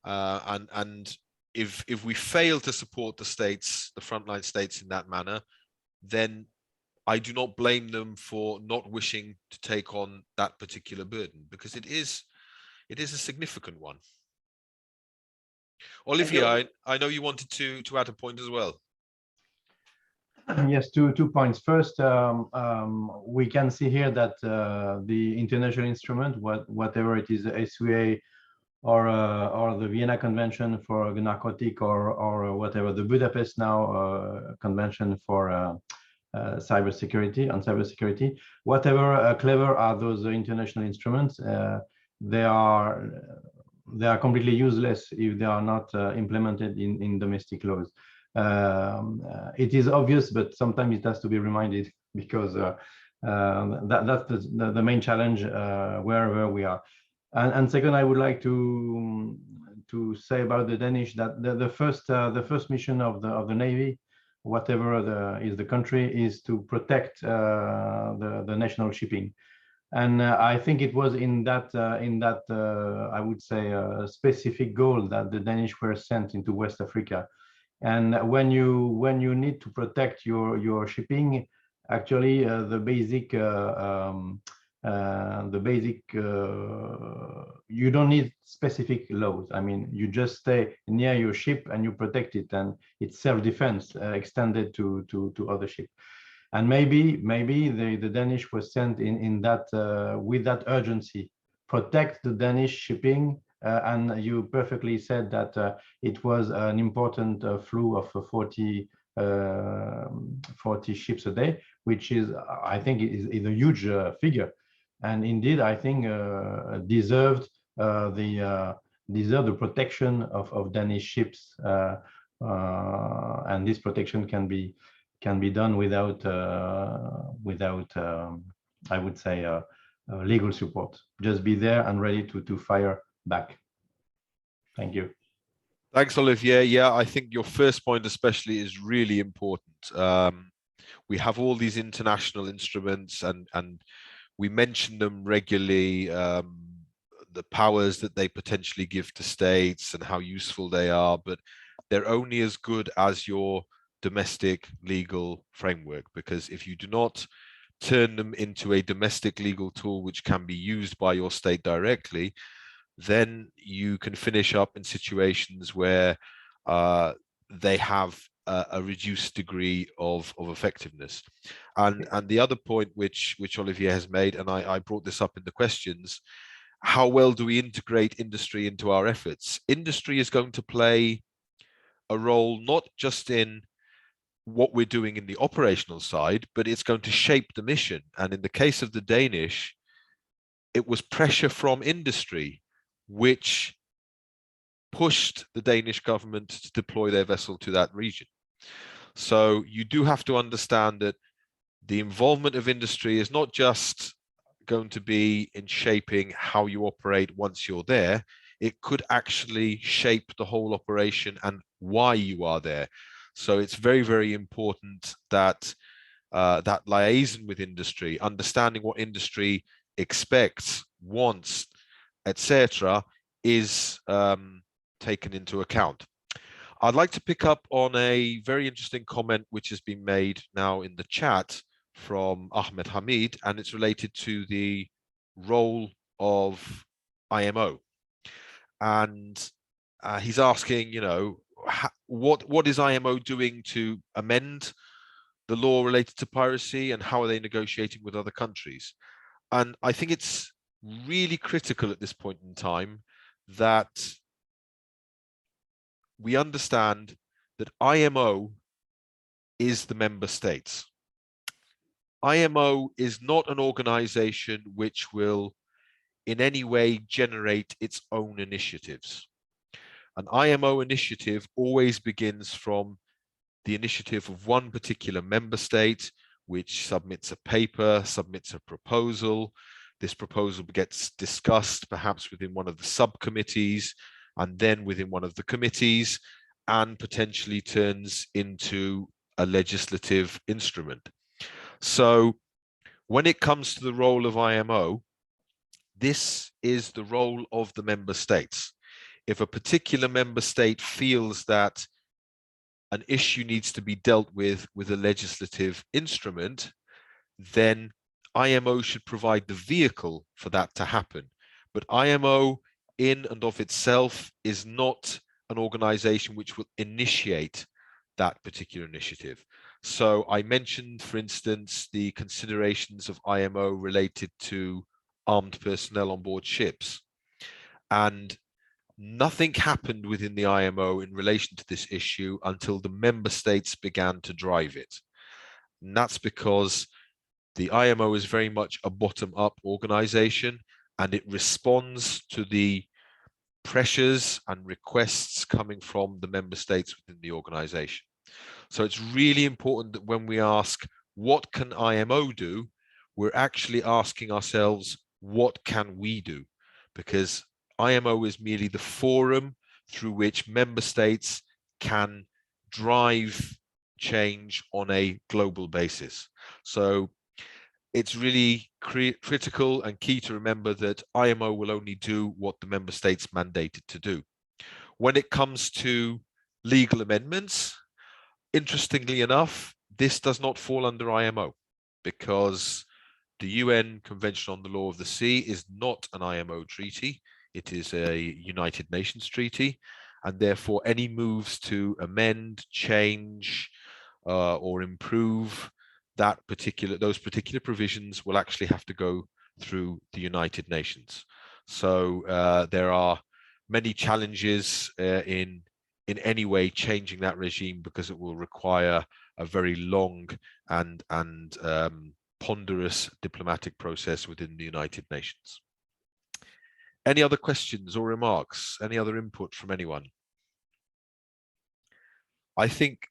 And if we fail to support the states, the frontline states in that manner, then I do not blame them for not wishing to take on that particular burden, because it is a significant one. Olivier, I know you wanted to add a point as well.
Yes, two points. First, we can see here that the international instrument, whatever it is, the SUA or the Vienna Convention for narcotic or whatever, the Budapest now Convention for cybersecurity, on cybersecurity, whatever clever are those international instruments, they are completely useless if they are not implemented in domestic laws. It is obvious, but sometimes it has to be reminded, because that's the main challenge wherever we are. And second, I would like to say about the Danish that the first mission of the Navy, whatever is the country, is to protect the national shipping. And I think it was in that I would say specific goal that the Danish were sent into West Africa. And when you need to protect your shipping, actually the basic you don't need specific laws. I mean, you just stay near your ship and you protect it, and it's self-defense extended to other ships. And maybe the Danish was sent in that with that urgency, protect the Danish shipping. And you perfectly said that it was an important flow of 40 ships a day, which is, I think, is a huge figure, and indeed I think deserved the protection of Danish ships, and this protection can be done without I would say legal support. Just be there and ready to fire back. Thank you.
Thanks, Olivier. Yeah, I think your first point especially is really important. We have all these international instruments, and we mention them regularly, the powers that they potentially give to states and how useful they are, but they're only as good as your domestic legal framework, because if you do not turn them into a domestic legal tool which can be used by your state directly, then you can finish up in situations where they have a reduced degree of effectiveness. And the other point which Olivier has made, and I brought this up in the questions, how well do we integrate industry into our efforts? Industry is going to play a role not just in what we're doing in the operational side, but it's going to shape the mission. And in the case of the Danish, it was pressure from industry which pushed the Danish government to deploy their vessel to that region. So you do have to understand that the involvement of industry is not just going to be in shaping how you operate once you're there. It could actually shape the whole operation and why you are there. So it's very, very important that that liaison with industry, understanding what industry expects, wants, etc., is taken into account. I'd like to pick up on a very interesting comment which has been made now in the chat from Ahmed Hamid, and it's related to the role of IMO. And he's asking, you know, what is IMO doing to amend the law related to piracy, and how are they negotiating with other countries? And I think it's really critical at this point in time that we understand that IMO is the member states. IMO is not an organization which will in any way generate its own initiatives. An IMO initiative always begins from the initiative of one particular member state, which submits a paper, submits a proposal. this proposal gets discussed perhaps within one of the subcommittees and then within one of the committees and potentially turns into a legislative instrument. So when it comes to the role of IMO, this is the role of the member states. If a particular member state feels that an issue needs to be dealt with a legislative instrument, then IMO should provide the vehicle for that to happen. But IMO in and of itself is not an organization which will initiate that particular initiative. So I mentioned, for instance, the considerations of IMO related to armed personnel on board ships. And nothing happened within the IMO in relation to this issue until the member states began to drive it. And that's because the IMO is very much a bottom-up organization, and it responds to the pressures and requests coming from the member states within the organization. So it's really important that when we ask, what can IMO do? We're actually asking ourselves, what can we do? Because IMO is merely the forum through which member states can drive change on a global basis. So it's really critical and key to remember that IMO will only do what the member states mandated to do. When it comes to legal amendments, interestingly enough, this does not fall under IMO because the UN Convention on the Law of the Sea is not an IMO treaty. It is a United Nations treaty, and therefore any moves to amend, change, or improve those particular provisions will actually have to go through the United Nations. So there are many challenges in any way changing that regime, because it will require a very long and ponderous diplomatic process within the United Nations. Any other questions or remarks? Any other input from anyone? I think,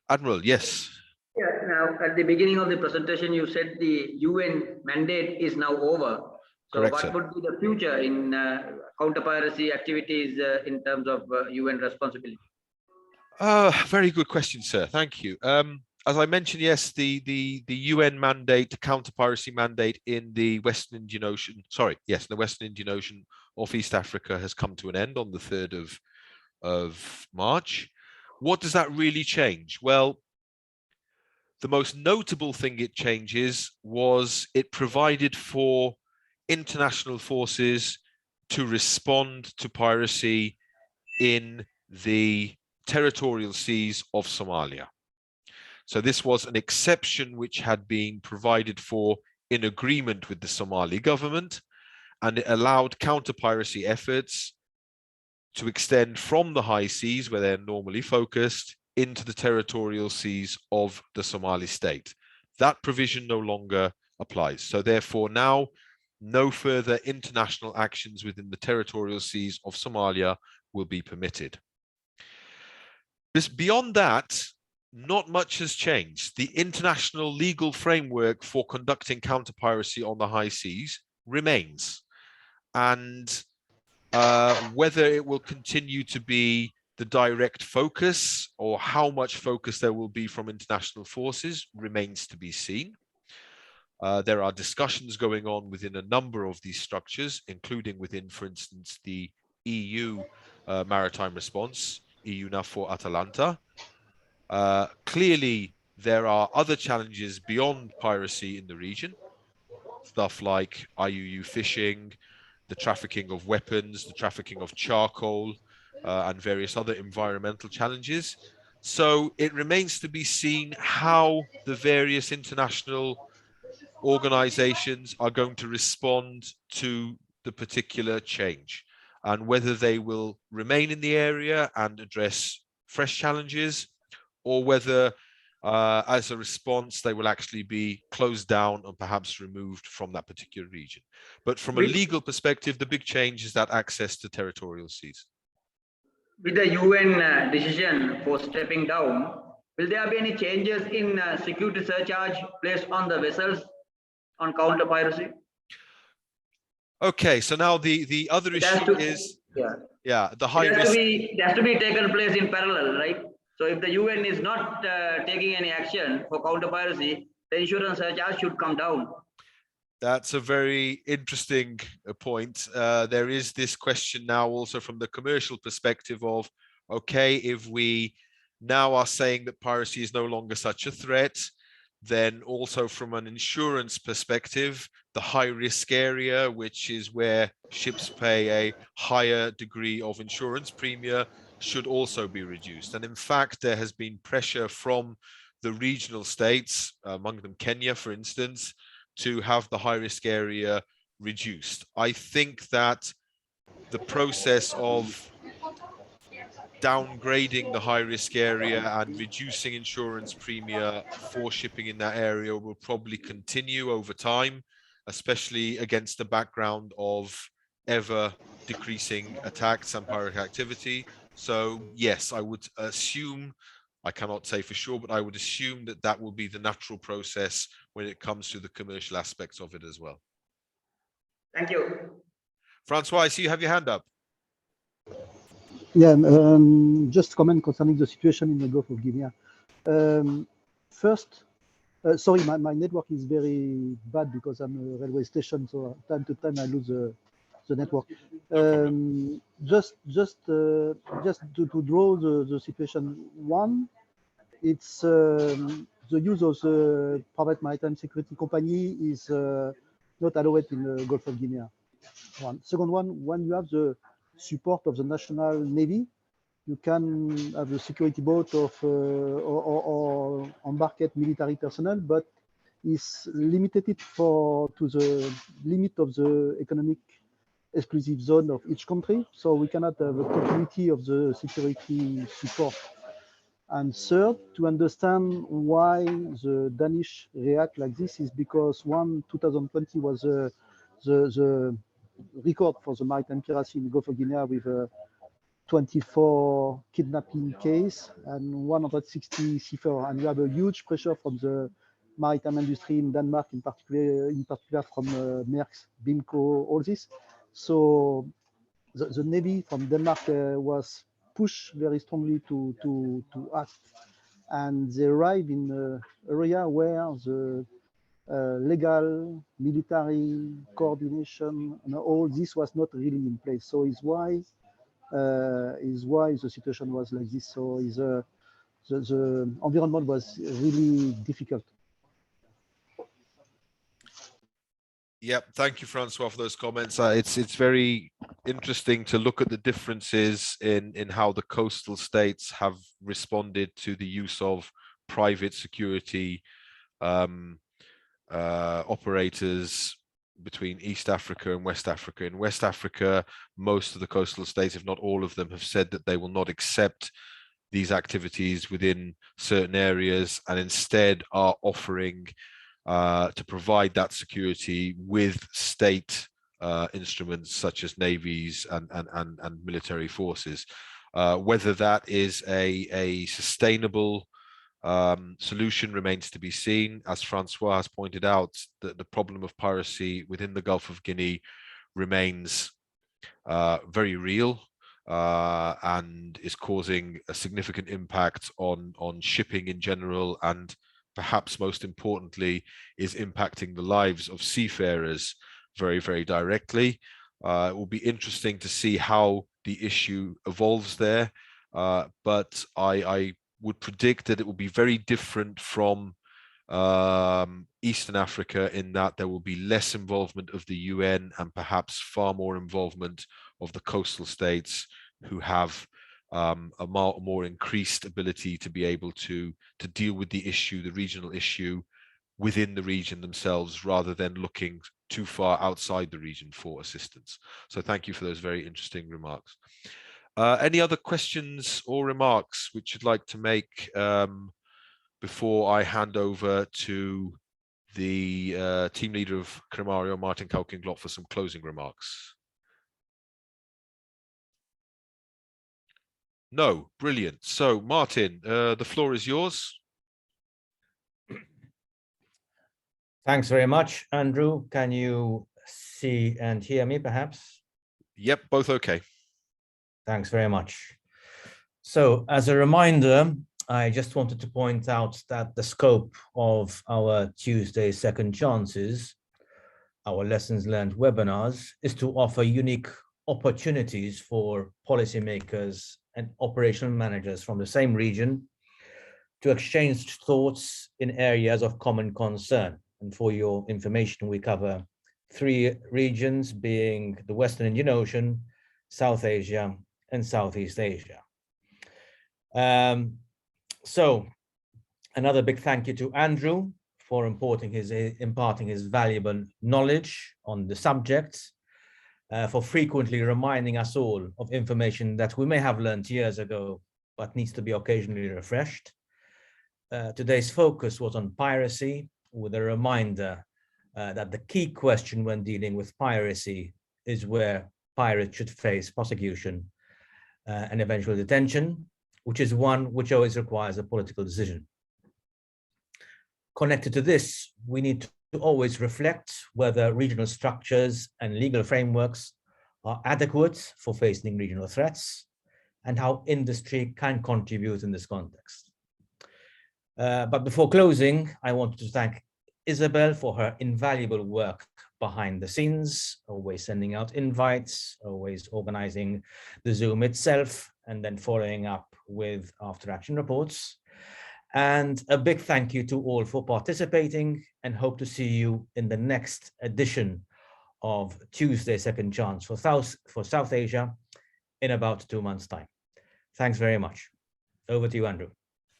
Admiral, yes.
Yeah, now at the beginning of the presentation, you said the UN mandate is now over. So
Correct,
what
sir.
would be the future in counter-piracy activities in terms of UN responsibility?
Very good question, sir. Thank you. As I mentioned, yes, the UN mandate, counter-piracy mandate in the Western Indian Ocean, the Western Indian Ocean off East Africa has come to an end on the 3rd of March. What does that really change? Well, the most notable thing it changes was it provided for international forces to respond to piracy in the territorial seas of Somalia. So this was an exception which had been provided for in agreement with the Somali government, and it allowed counter-piracy efforts to extend from the high seas, where they're normally focused, into the territorial seas of the Somali state. That provision no longer applies. So therefore now no further international actions within the territorial seas of Somalia will be permitted. Beyond that, not much has changed. The international legal framework for conducting counter-piracy on the high seas remains. And whether it will continue to be the direct focus or how much focus there will be from international forces remains to be seen. There are discussions going on within a number of these structures, including within, for instance, the EU maritime response, EU NAVFOR Atalanta. Clearly, there are other challenges beyond piracy in the region, stuff like IUU fishing, the trafficking of weapons, the trafficking of charcoal, and various other environmental challenges. So it remains to be seen how the various international organizations are going to respond to the particular change, and whether they will remain in the area and address fresh challenges, or whether as a response they will actually be closed down and perhaps removed from that particular region. But from a legal perspective, the big change is that access to territorial seas.
With the UN decision for stepping down, will there be any changes in security surcharge placed on the vessels on counter-piracy?
Okay, so now the other
It has
issue
to-
is
Yeah.
the high risk.
It has to be taken place in parallel, right? So if the UN is not taking any action for counter piracy, the insurance surcharge should come down.
That's a very interesting point. There is this question now also from the commercial perspective of, okay, if we now are saying that piracy is no longer such a threat, then also from an insurance perspective, the high risk area, which is where ships pay a higher degree of insurance premium, should also be reduced. And in fact, there has been pressure from the regional states, among them Kenya, for instance, to have the high risk area reduced. I think that the process of downgrading the high risk area and reducing insurance premium for shipping in that area will probably continue over time, especially against the background of ever decreasing attacks and pirate activity. So yes, I would assume, I cannot say for sure, but I would assume that that will be the natural process when it comes to the commercial aspects of it as well.
Thank you.
Francois, I see you have your hand up.
Yeah, just comment concerning the situation in the Gulf of Guinea. First, sorry, my network is very bad because I'm a railway station, so time to time I lose the network. Just to draw the situation. One, it's the use of the private maritime security company is not allowed in the Gulf of Guinea. One. Second one, when you have the support of the national navy, you can have a security boat of or embarked military personnel, but is limited to the limit of the economic exclusive zone of each country. So we cannot have a continuity of the security support. And third, to understand why the Danish react like this is because 2020 was the record for the maritime piracy in the Gulf of Guinea with 24 kidnapping case and 160 seafarers. And you have a huge pressure from the maritime industry in Denmark, in particular from Maersk, Bimco, all this. So the Navy from Denmark was pushed very strongly to act. And they arrived in an area where the legal, military coordination, and all this was not really in place. So is why the situation was like this. So the environment was really difficult.
Yep, thank you, Francois, for those comments. It's very interesting to look at the differences in how the coastal states have responded to the use of private security operators between East Africa and West Africa. In West Africa, most of the coastal states, if not all of them, have said that they will not accept these activities within certain areas and instead are offering to provide that security with state instruments such as navies and military forces. Whether that is a sustainable solution remains to be seen. As Francois has pointed out, the problem of piracy within the Gulf of Guinea remains very real and is causing a significant impact on shipping in general, and perhaps most importantly is impacting the lives of seafarers very, very directly. It will be interesting to see how the issue evolves there, but I would predict that it will be very different from Eastern Africa in that there will be less involvement of the UN and perhaps far more involvement of the coastal states who have a more increased ability to be able to deal with the issue, the regional issue within the region themselves, rather than looking too far outside the region for assistance. So thank you for those very interesting remarks. Any other questions or remarks which you'd like to make before I hand over to the team leader of Cremario, Martin Kaukinglot, for some closing remarks? No, brilliant. So Martin, the floor is yours.
Thanks very much, Andrew. Can you see and hear me perhaps?
Yep, both okay.
Thanks very much. So as a reminder, I just wanted to point out that the scope of our Tuesday Second Chances, our lessons learned webinars, is to offer unique opportunities for policymakers and operational managers from the same region to exchange thoughts in areas of common concern. And for your information, we cover 3 regions, being the Western Indian Ocean, South Asia, and Southeast Asia. So another big thank you to Andrew for imparting his valuable knowledge on the subject, for frequently reminding us all of information that we may have learned years ago, but needs to be occasionally refreshed. Today's focus was on piracy, with a reminder that the key question when dealing with piracy is where pirates should face prosecution and eventual detention, which is one which always requires a political decision. Connected to this, we need to always reflect whether regional structures and legal frameworks are adequate for facing regional threats, and how industry can contribute in this context. But before closing, I wanted to thank Isabel for her invaluable work behind the scenes, always sending out invites, always organizing the Zoom itself, and then following up with after action reports. And a big thank you to all for participating, and hope to see you in the next edition of Tuesday Second Chance for South Asia in about 2 months' time. Thanks very much. Over to you, Andrew.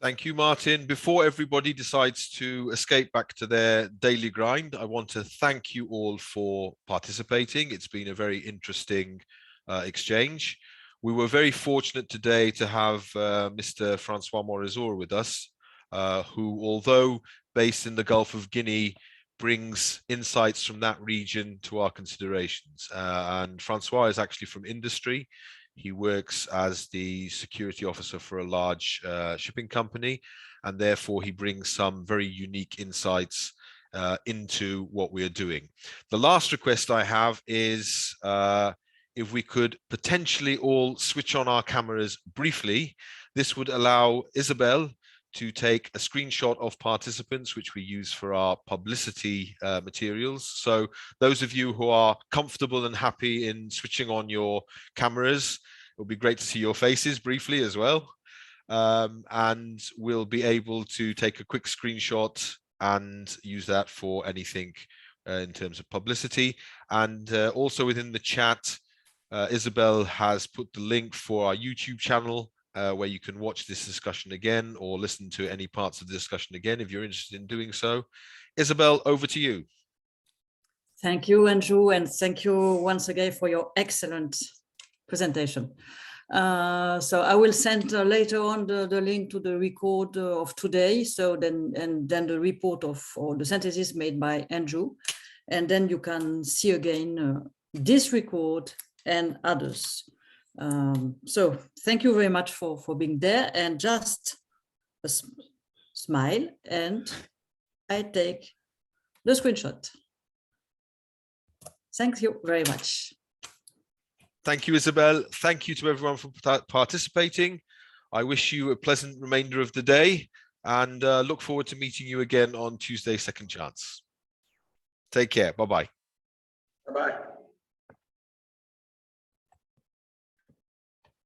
Thank you, Martin. Before everybody decides to escape back to their daily grind, I want to thank you all for participating. It's been a very interesting exchange. We were very fortunate today to have Mr. Francois Morizot with us, who, although based in the Gulf of Guinea, brings insights from that region to our considerations. And Francois is actually from industry. He works as the security officer for a large shipping company, and therefore he brings some very unique insights into what we are doing. The last request I have is if we could potentially all switch on our cameras briefly. This would allow Isabel to take a screenshot of participants, which we use for our publicity materials. So those of you who are comfortable and happy in switching on your cameras, it would be great to see your faces briefly as well. And we'll be able to take a quick screenshot and use that for anything in terms of publicity. And also within the chat, Isabel has put the link for our YouTube channel, where you can watch this discussion again or listen to any parts of the discussion again if you're interested in doing so. Isabel, over to you.
Thank you, Andrew, and thank you once again for your excellent presentation. So I will send later on the link to the record of today. So then the report of or the synthesis made by Andrew, and then you can see again this record and others. So thank you very much for being there, and just a smile, and I take the screenshot. Thank you very much.
Thank you, Isabel. Thank you to everyone for participating. I wish you a pleasant remainder of the day, and look forward to meeting you again on Tuesday Second Chance. Take care. Bye-bye.
Bye-bye.